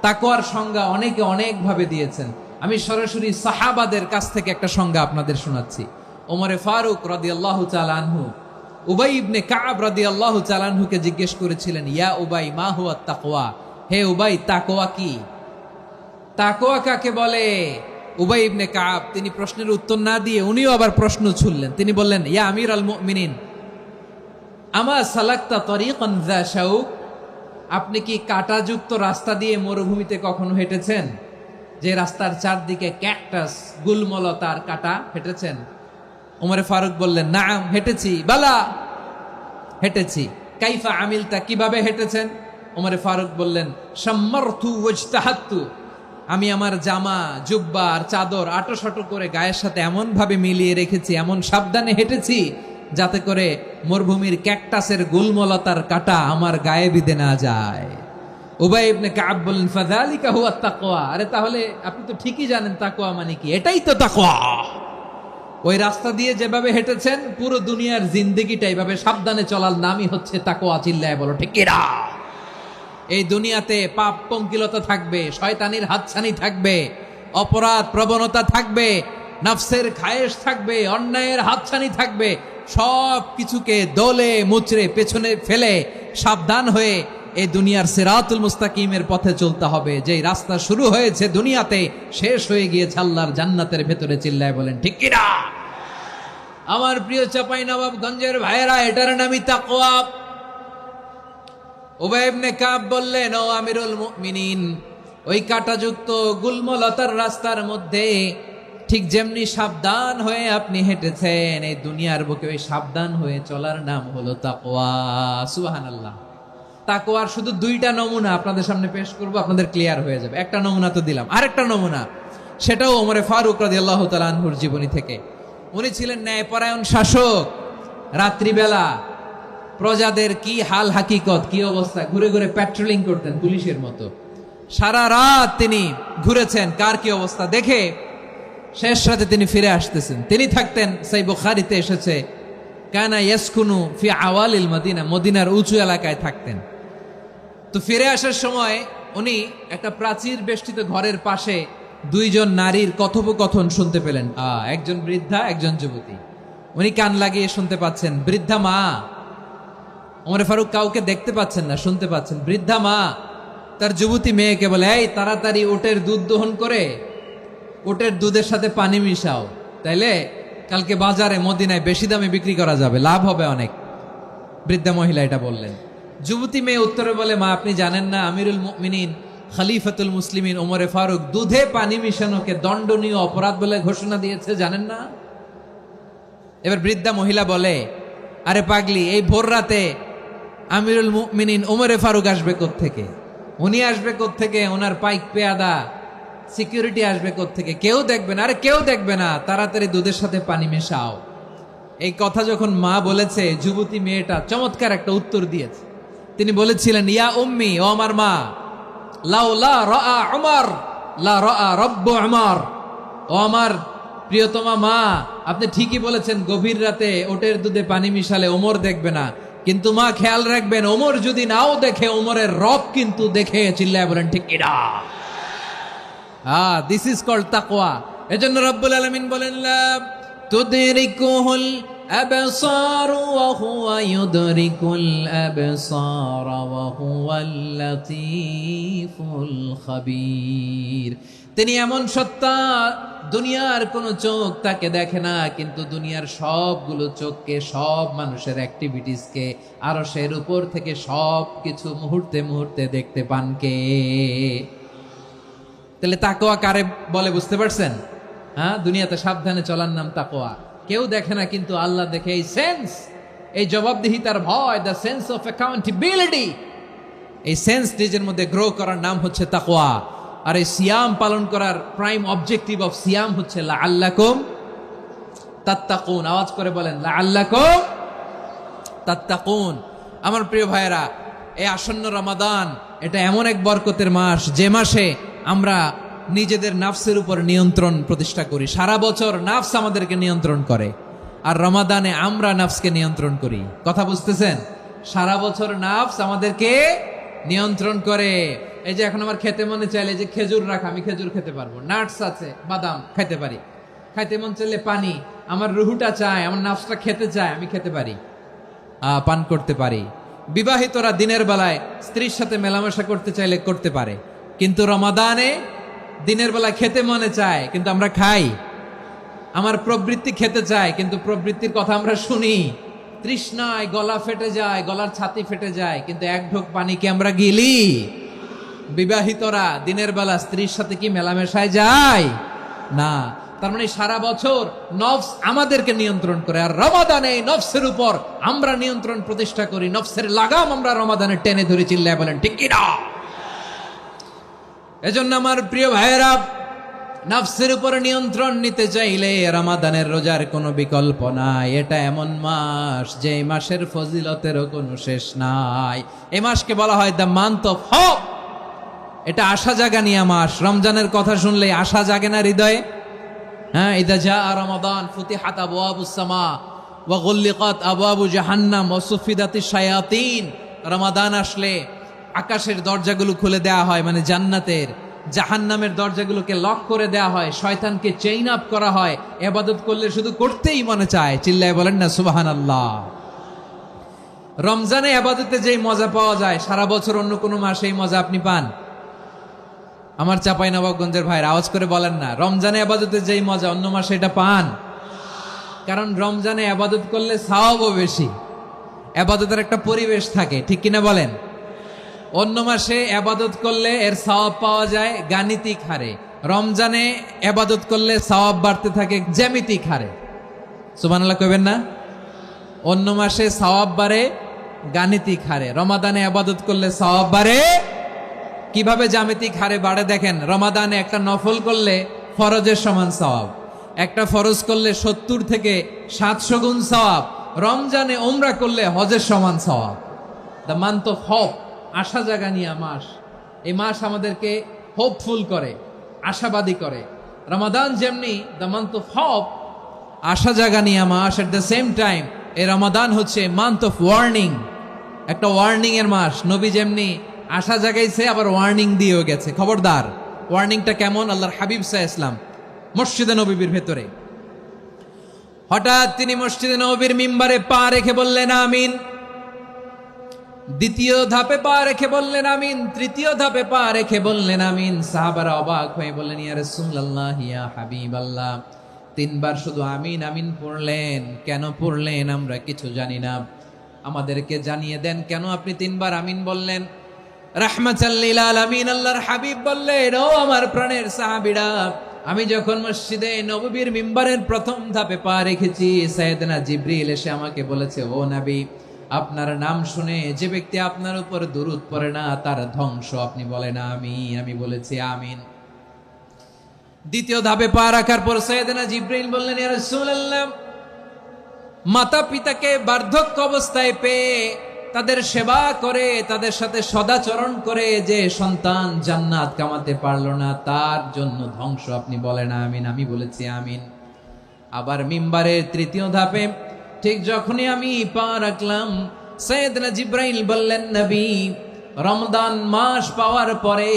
তাকওয়ার সংজ্ঞা অনেকে অনেক ভাবে দিয়েছেন। আমি সরাসরি সাহাবাদের কাছ থেকে একটা সংজ্ঞা আপনাদের শোনাচ্ছি। ওমরে ফারুক রাদিয়াল্লাহু তাআলা আনহু উবাই ইবনে কাব রাদিয়াল্লাহু তাআলা আনহুকে জিজ্ঞেস করেছিলেন, ইয়া উবাই মা হুয়া তাকওয়া, হে উবাই তাকওয়া কি? তাকওয়া কাকে বলে? উবাই ইবনে কাব তিনি প্রশ্নের উত্তর না দিয়ে উনিও আবার প্রশ্ন ছুড়লেন। তিনি বললেন, ইয়া আমির আল মুমিনিন, আমা সালাকতা তরিকান যা শাউক, আপনি কি কাঁটাযুক্ত রাস্তা দিয়ে মরুভূমিতে কখনো হেঁটেছেন? যে রাস্তার চারদিকে ক্যাকটাস, গুলমলতার কাঁটা, হেঁটেছেন? ওমরে ফারুক বললেন, নাম, হেঁটেছি। বালা, হেঁটেছি। কাইফা আমিলতা, কিভাবে হেঁটেছেন? ওমরে ফারুক বললেন, শাম্মারতু ওয়াজতাহাত্তু, আমি আমার জামা, জুব্বা আর চাদর আটোসাটো করে গায়ের সাথে এমন ভাবে মিলিয়ে রেখেছি, এমন সাবধানে হেঁটেছি যাতে করে মরুভূমির ক্যাকটাসের গুলমলতার কাঁটা আমার গায়ে বিঁধে না যায়। উবাই ইবনে কাব বললেন ফাযালিকা হুয়া তাকওয়া। আরে তাহলে আপনি তো ঠিকই জানেন তাকওয়া মানে কি, এটাই তো তাকওয়া। ওই রাস্তা দিয়ে যেভাবে হেঁটেছেন পুরো দুনিয়ার জিন্দেগিটা এইভাবে সাবধানে চলার নামই হচ্ছে তাকওয়া। চিল্লায় বলো ঠিক কিনা? এই দুনিয়াতে পাপ পঙ্কিলতা থাকবে, শয়তানির হাতছানি থাকবে, অপরাধ প্রবণতা থাকবে, নফসের খায়েশ থাকবে, অন্যায়ের হাতছানি থাকবে। সব কিছুকে দলে মুচড়ে পেছনে ফেলে সাবধান হয়ে এই দুনিয়ার সিরাতুল মুস্তাকিমের পথে চলতে হবে। যেই রাস্তা শুরু হয়েছে দুনিয়াতে শেষ হয়ে গিয়েছে আল্লাহর জান্নাতের ভেতরে। চিল্লায় বলেন ঠিক কিনা? আমার প্রিয় চাঁপাইনবাবগঞ্জের ভাইয়েরা, এটার নামই তাকওয়া। উবাই ইবনে কাব বললেন, ও আমিরুল মুমিনিন, ওই কাঁটাযুক্ত গুল্মলতার রাস্তার মধ্যে ঠিক যেমনি সাবধান হয়ে আপনি হেঁটেছেন, এই দুনিয়ার বুকে ওই সাবধান হয়ে চলার নাম হলো তাকওয়া। সুবহানাল্লাহ। তাকওয়ার শুধু দুইটা নমুনা আপনাদের সামনে পেশ করব, আপনাদের ক্লিয়ার হয়ে যাবে। একটা নমুনা তো দিলাম, আরেকটা নমুনা, সেটাও ওমরে ফারুক রাদিয়াল্লাহু তাআলা আনহুর জীবনী থেকে। উনি ছিলেন ন্যায়পরায়ণ শাসক। রাত্রিবেলা প্রজাদের কি হাল হাকিকত, কি অবস্থা, ঘুরে ঘুরে প্যাট্রোলিং করতেন পুলিশের মতো। সারা রাত তিনি ঘুরেছেন কার কি অবস্থা দেখে শেষ রাতে তিনি ফিরে আসতেছেন। তিনি থাকতেন, সেই বুখারীতে এসেছে, কানা ইয়াসকুনু ফি আওয়ালিল মদিনা, মদিনার উঁচু এলাকায় থাকতেন। তো ফিরে আসার সময় উনি একটা প্রাচীর বেষ্টিত ঘরের পাশে দুইজন নারীর কথোপকথন শুনতে পেলেন। একজন বৃদ্ধা, একজন যুবতী। উনি কান লাগিয়ে শুনতে পাচ্ছেন। বৃদ্ধা মা, ওমর ফারুক কাউকে দেখতে পাচ্ছেন না, শুনতে পাচ্ছেন। বৃদ্ধা মা তার যুবতী মেয়েকে বলে, এই তাড়াতাড়ি ওটের দুধ দহন করে ওটের দুধের সাথে পানি মিশাও, তাইলে কালকে বাজারে মদিনায় বেশি দামে বিক্রি করা যাবে, লাভ হবে অনেক। বৃদ্ধা মহিলা এটা বললেন। যুবতী মেয়ে উত্তরে বলে, মা আপনি জানেন না আমিরুল মুমিনিন খলিফাতুল মুসলিমিন ওমরে ফারুক দুধে পানি মিশানোকে দণ্ডনীয় অপরাধ বলে ঘোষণা দিয়েছে, জানেন না? এবার বৃদ্ধা মহিলা বলে, আরে পাগলি, এই ভোর রাতে আমিরুল মুমিনিন ওমরে ফারুক আসবে কোত্থেকে? উনি আসবে কোত্থেকে? ওনার পাইক পেয়াদা সিকিউরিটি আসবে কোত্থেকে? কেউ দেখবে না। আরে কেউ দেখবে না, তাড়াতাড়ি দুধের সাথে পানি মেশাও। এই কথা যখন মা বলেছে, যুবতী মেয়েটা চমৎকার একটা উত্তর দিয়েছে। তিনি বলেছিলেন, ইয়া উম্মি, ও আমার মা, লাউলা রাআ উমর লা রাআ রব্বু উমর। ও আমার প্রিয়তমা মা, আপনি ঠিকই বলেছেন, গভীর রাতে ওটের দুধে পানি মিশালে ওমর দেখবে না, কিন্তু মা খেয়াল রাখবেন, ওমর যদি নাও দেখে, ওমরের রব কিন্তু দেখে। চিল্লায় বলেন ঠিক কিনা? দিস ইজ কল্ড তাকওয়া। এজন্য রব্বুল আলামিন বলেন, লা তুদরিকুহুল আবসার ওয়া হুয়া ইউদরিকুল আবসার ওয়া হুয়াল লাতীফুল খাবীর। তিনি এমন সত্তা, দুনিয়ার কোনো চোখ তাকে দেখে না, কিন্তু দুনিয়ার সবগুলো চোখকে, সব মানুষের অ্যাক্টিভিটিসকে আরশের উপর থেকে সব কিছু মুহূর্তে মুহূর্তে দেখতে পান কে? তাহলে তাকওয়া কারে বলে বুঝতে পারছেন? দুনিয়াতে সাবধানে চলার নাম তাকওয়া। কেউ দেখে না, কিন্তু আল্লাহ দেখে। এই সেন্স, এই জবাবদিহিতার ভয়, দ্য সেন্স অফ অ্যাকাউন্টেবিলিটি, এই সেন্স নিজের মধ্যে গ্রো করার নাম হচ্ছে তাকওয়া। আর এই সিয়াম পালন করার প্রাইম অবজেক্টিভ অফ সিয়াম হচ্ছে লাআল্লাকুম তাত্তাকুন। আওয়াজ করে বলেন, লাআল্লাকুম তাত্তাকুন। আমার প্রিয় ভাইয়েরা, এই আসন্ন রমাদান, এটা এমন এক বরকতের মাস, যে মাসে আমরা নিজেদের নাফসের উপর নিয়ন্ত্রণ প্রতিষ্ঠা করি। সারা বছর নাফস আমাদেরকে নিয়ন্ত্রণ করে, আর রমাদানে আমরা নাফসকে নিয়ন্ত্রণ করি। কথা বুঝতেছেন? সারা বছর নাফস আমাদেরকে নিয়ন্ত্রণ করে। এই যে এখন আমার খেতে মনে চাইলে যে খেজুর রাখা, আমি খেজুর খেতে পারবো, নাটস আছে, বাদাম খাইতে পারি। খাইতে মন চাইলে পানি, আমার রুহুটা চায়, আমার নাফসটা খেতে চায়, আমি খেতে পারি, পান করতে পারি। বিবাহিতরা দিনের বেলায় স্ত্রীর সাথে মেলামেশা করতে চাইলে করতে পারে, কিন্তু রমাদানে দিনের বেলা খেতে মনে চায়, কিন্তু আমরা খাই। আমার প্রবৃত্তি খেতে চায়, কিন্তু প্রবৃত্তির কথা আমরা শুনি। তৃষ্ণায় গলা ফেটে যায়, গলার ছাতি ফেটে যায়, কিন্তু এক ঢোক পানিকে আমরা গিলি। বিবাহিতরা দিনের বেলা স্ত্রীর সাথে কি মেলামেশায় যায়? না। তার মানে সারা বছর নফস আমাদেরকে নিয়ন্ত্রণ করে, আর রমাদানে নফসের উপর আমরা নিয়ন্ত্রণ প্রতিষ্ঠা করি। নফসের লাগাম আমরা রমাদানে টেনে ধরে। চিল্লায় বলেন ঠিক কিনা? এজন্য আমার প্রিয় ভাইয়েরা, নফসের উপর নিয়ন্ত্রণ নিতে চাইলে রমাদানের রোজার কোনো বিকল্প নাই। এটা এমন মাস, যে মাসের ফজিলতেরও কোনো শেষ নাই। এই মাসকে বলা হয় দ্য মান্থ অফ হোপ, এটা আশা জাগানিয়া মাস। রমজানের কথা শুনলে আশা জাগে না হৃদয়ে? হ্যাঁ, ইদা জাআ রমাদান ফুতিহাত আবওয়াবুস সামা ওয়া গুল্লিকাত আবওয়াবু জাহান্নাম ওয়া সুফিদাতিশ শায়াতিন। রমাদান আসলে আকাশের দরজাগুলো খুলে দেয়া হয়, মানে জান্নাতের। জাহান্নামের দরজাগুলোকে লক করে দেয়া হয়, শয়তানকে চেইন আপ করা হয়। ইবাদত করলে শুধু করতেই মনে চায়। চিল্লায় বলেন না সুবহানাল্লাহ। রমজানে ইবাদতে যেই মজা পাওয়া যায়, সারা বছর অন্য কোনো মাসে এই মজা আপনি পান? আমার চাঁপাইনবাবগঞ্জের ভাইরা আওয়াজ করে বলেন না, রমজানে ইবাদতে যেই মজা অন্য মাসে এটা পান? কারণ রমজানে ইবাদত করলে সওয়াবও বেশি, ইবাদতের একটা পরিবেশ থাকে, ঠিক কিনা বলেন? অন্য মাসে ইবাদত করলে এর সওয়াব পাওয়া যায় গাণিতিক হারে, রমজানে ইবাদত করলে সওয়াব বাড়তে থাকে জ্যামিতিক হারে। সুবহানাল্লাহ কইবেন না? অন্য মাসে সওয়াব বাড়ে গাণিতিক হারে, রমাদানে ইবাদত করলে সওয়াব বাড়ে কিভাবে জ্যামিতিক হারে বাড়ে দেখেন। রমাদানে একটা নফল করলে ফরজের সমান সওয়াব, একটা ফরজ করলে 70 থেকে 700 গুণ সওয়াব। রমজানে উমরা করলে হজের সমান সওয়াব। দ্য মান্থ অফ হোপ, আশা জাগানিয়া মাস। এই মাস আমাদেরকে হোপফুল করে, আশাবাদী করে। রমাদান যেমনি দ্য মান্থ অফ হোপ, আশা জাগানিয়া মাস, এট দ্য সেম টাইম এই রমাদান হচ্ছে মান্থ অফ ওয়ার্নিং, একটা ওয়ার্নিং এর মাস। নবী যেমনি আশা জাগাইছে, আবার ওয়ার্নিং দিয়েও গেছে, খবরদার। ওয়ার্নিংটা কেমন? আল্লাহর হাবিব সাল্লাল্লাহু আলাইহি ওয়াসাল্লাম মসজিদে নববীর ভেতরে হঠাৎ তিনি মসজিদে নববীর মিম্বারে পা রেখে বললেন আমিন। দ্বিতীয় ধাপে পা রেখে বললেন আমিন, তৃতীয় ধাপে পা রেখে বললেন আমিন। সাহাবারা অবাক হয়ে বললেন, ইয়া রাসূলুল্লাহ, ইয়া হাবিবাল্লাহ, 3 বার শুধু আমিন আমিন পড়লেন, কেন পড়লেন আমরা কিছু জানি না, আমাদেরকে জানিয়ে দেন কেন আপনি 3 বার আমিন বললেন। রাহমাতাল লিল আলামিন আল্লাহর হাবিব বললেন, ও আমার প্রাণের সাহাবীরা, আমি যখন মসজিদে নববীর মিম্বারের প্রথম ধাপে পা রেখেছি, সাইয়েদনা জিবরিল এসে আমাকে বলেছে, ও নবী, আপনার নাম শুনে যে ব্যক্তি আপনার উপর দুরূদ পড়ে না তার ধ্বংস। আপনি বলেন আমিন। আমি বলেছি আমিন। দ্বিতীয় ধাপে পা রাখার পর সাইয়েদনা জিবরিল বললেন, ইয়া রাসূলুল্লাহ, মাতা পিতাকে বার্ধক্য অবস্থায় পেয়ে তাদের সেবা করে, তাদের সাথে সদাচরণ করে যে সন্তান জান্নাত কামাতে পারলো না, তার জন্য ধ্বংস। আপনি বলেন আমিন। আমি বলেছি আমিন। আবার মিম্বারের তৃতীয় ধাপে ঠিক যখনই আমি পা রাখলাম, সাইয়েদনা জিবরাইল বললেন, নবী, রমজান মাস পাওয়ার পরে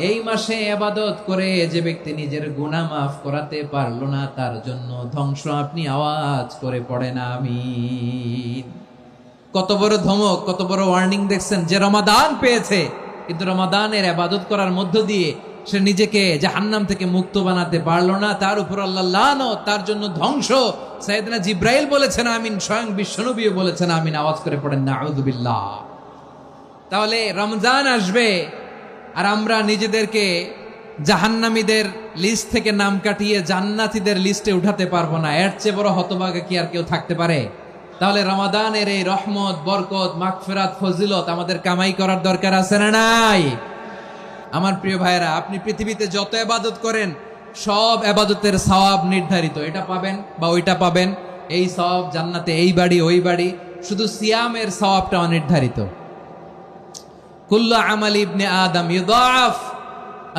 এই মাসে ইবাদত করে যে ব্যক্তি নিজের গুনাহ মাফ করাতে পারলো না, তার জন্য ধ্বংস। আপনি আওয়াজ করে পড়েন আমিন। কত বড় ধমক, কত বড় ওয়ার্নিং দেখছেন। যে রমাদান পেয়েছে, কিন্তু রমাদানের ইবাদত করার মধ্য দিয়ে সে নিজেকে জাহান্নাম থেকে মুক্ত বানাতে পারলো না, তার উপর আল্লাহ লানত, তার জন্য ধ্বংস। সাইয়েদনা জিবরাইল বলেছেন আমিন, স্বয়ং বিশ্বনবীও বলেছেন আমিন। আওয়াজ করে পড়েন নাউযু বিল্লাহ। তাহলে রমজান আসবে আর আমরা নিজেদেরকে জাহান্নামীদের লিস্ট থেকে নাম কাটিয়ে জান্নাতীদের লিস্টে উঠাতে পারবো না। এর চেয়ে বড় হতভাগা কি আর কেউ থাকতে পারে? তাহলে রমাদানের এই রহমত, বরকত, মাগফিরাত, ফজিলত আমাদের কামাই করার দরকার আছে না নাই? আমার প্রিয় ভাইরা, আপনি পৃথিবীতে যত ইবাদত করেন সব ইবাদতের সওয়াব নির্ধারিত। এটা পাবেন বা ওইটা পাবেন, এই সওয়াব জান্নাতে, এই বাড়ি ওই বাড়ি। শুধু সিয়ামের সওয়াবটা অনির্ধারিত। কুল্লু আমালি ইবনে আদম ইউদাআফ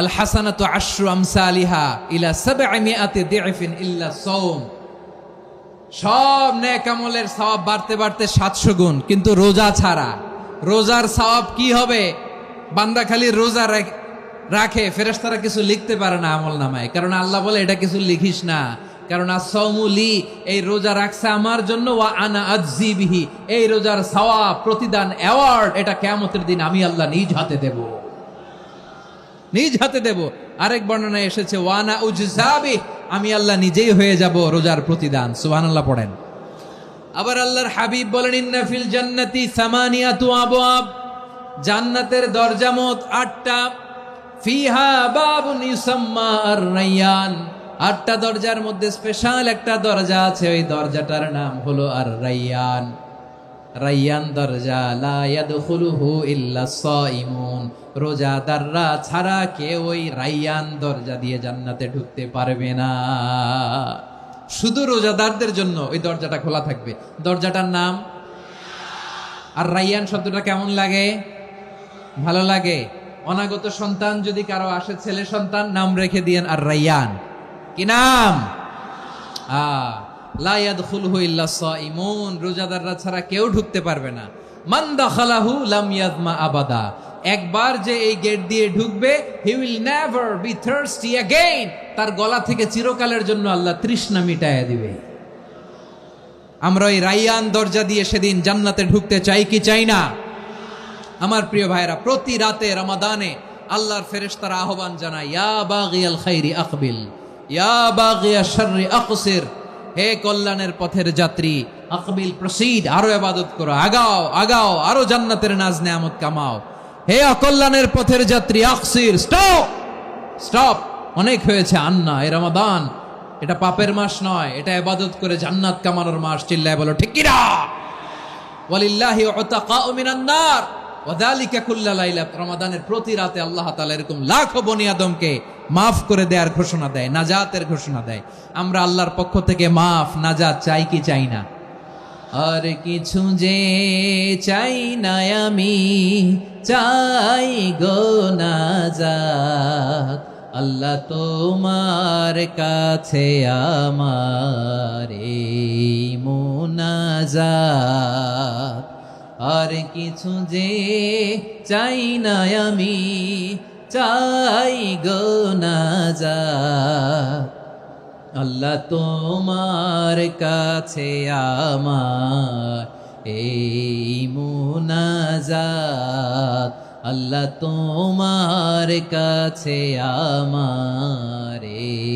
আল হাসানাতু আশরু আমসালিহা ইলা 700 দি'ফিন ইল্লা সাওম। সব নেক আমলের সওয়াব বাড়তে বাড়তে 700 গুণ, কিন্তু রোজা ছাড়া। রোজার সওয়াব কি হবে? বান্দা খালি রোজা রাখে, ফেরেশতারা কিছু লিখতে পারে না আমল নামায়, কারণ আল্লাহ বলে এটা কিছু লিখিস না, কারণ আস-সাওমু লি, এই রোজা রাখছে আমার জন্য, ওয়া আনা আজজি বিহি, এই রোজার সওয়াব, প্রতিদান, অ্যাওয়ার্ড এটা কিয়ামতের দিন আমি আল্লাহ নিজ হাতে দেব, নিজ হাতে দেব। আরেক বর্ণনায় এসেছে ওয়ানা উজজাবি, আমি আল্লাহ নিজেই হয়ে যাব রোজার প্রতিদান। সুবহানাল্লাহ পড়েন। আবার আল্লাহর হাবিব বলেন, ইন্না ফিল জান্নাতি সামানিয়াতু আবওয়াব, জান্নাতের দরজা মোট 8টা। ফিহা বাবুন ইউসাম্মা আর-রায়্যান, 8টা দরজার মধ্যে স্পেশাল একটা দরজা আছে, ওই দরজাটার নাম হলো আর-রায়্যান। রায়্যান দরজা, লা ইয়াদখুলুহু ইল্লা সাইমুন, রোজাদাররা ছাড়া কেউ ওই রায়্যান দরজা দিয়ে জান্নাতে ঢুকতে পারবে না। শুধু রোজাদারদের জন্য ওই দরজাটা খোলা থাকবে। দরজাটার নাম আর রায়্যান। শব্দটা কেমন লাগে? ভালো লাগে। অনাগত সন্তান যদি কারো আসে, ছেলে সন্তান, নাম রেখে দিয়েন আর রাইয়ান। কি নাম? লা ইয়াদখুলহু ইল্লা সাইমুন, রোজাদাররা ছাড়া কেউ ঢুকতে পারবে না। মান দাখালাহু লাম ইয়াযমা আবাদা, একবার যে এই গেট দিয়ে ঢুকবে, he will never be thirsty again, তার গলা থেকে চিরকালের জন্য আল্লাহ তৃষ্ণা মিটায়া দিবে। আমরা ওই রাইয়ান দরজা দিয়ে সেদিন জান্নাতে ঢুকতে চাই কি চাই না? আমার প্রিয় ভাইরা, প্রতি রাতে রমাদানে আল্লাহর ফেরেশতারা আহ্বান জানায়, ইয়া বাগিয়াল খাইরি আকবিল, ইয়া বাগিয়াশ শাররি আকসির, হে কল্যাণের পথের যাত্রী, আকবিল প্রসিড, আরো ইবাদত করো, আগাও আগাও, আরো জান্নাতের নাজ নেয়ামত কামাও। হে অকল্যাণের পথের যাত্রী, আকসির, স্টপ স্টপ, অনেক হয়েছে। আন্না, এ রমাদান এটা পাপের মাস নয়, এটা ইবাদত করে জান্নাত কামানোর মাস। চিল্লায় বলো ঠিক কিনা? ওয়ালিল্লাহি উতাকাউ মিনান নার ওয়াযালিকা কুল্লা লাইলা, রমাদানের প্রতি রাতে আল্লাহ তাআলা এরকম লাখো বনি আদমকে মাফ করে দেওয়ার ঘোষণা দেয়, নাজাতের ঘোষণা দেয়। আমরা আল্লাহর পক্ষ থেকে মাফ, নাজাত চাই কি চাই না? আর কিছু যে চাই না আমি, চাই গো নাজাত, আল্লাহ তোমার কাছে আমার এই মুনাজাত। আর কিছু যে চাই না আমি, চাই গো নাজাত, আল্লাহ তোমার কাছে আমার এই মুনাজাত, আল্লাহ তোমার কাছে আমার এই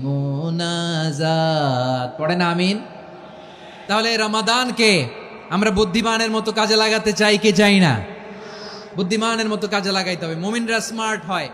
মুনাজাত। পড়েন আমিন। তাহলে রমাদানকে আমরা বুদ্ধিমানের মতো কাজে লাগাতে চাই কি চাই না? বুদ্ধিমানের মতো কাজে লাগাইতে হবে। মুমিনরা স্মার্ট হয়।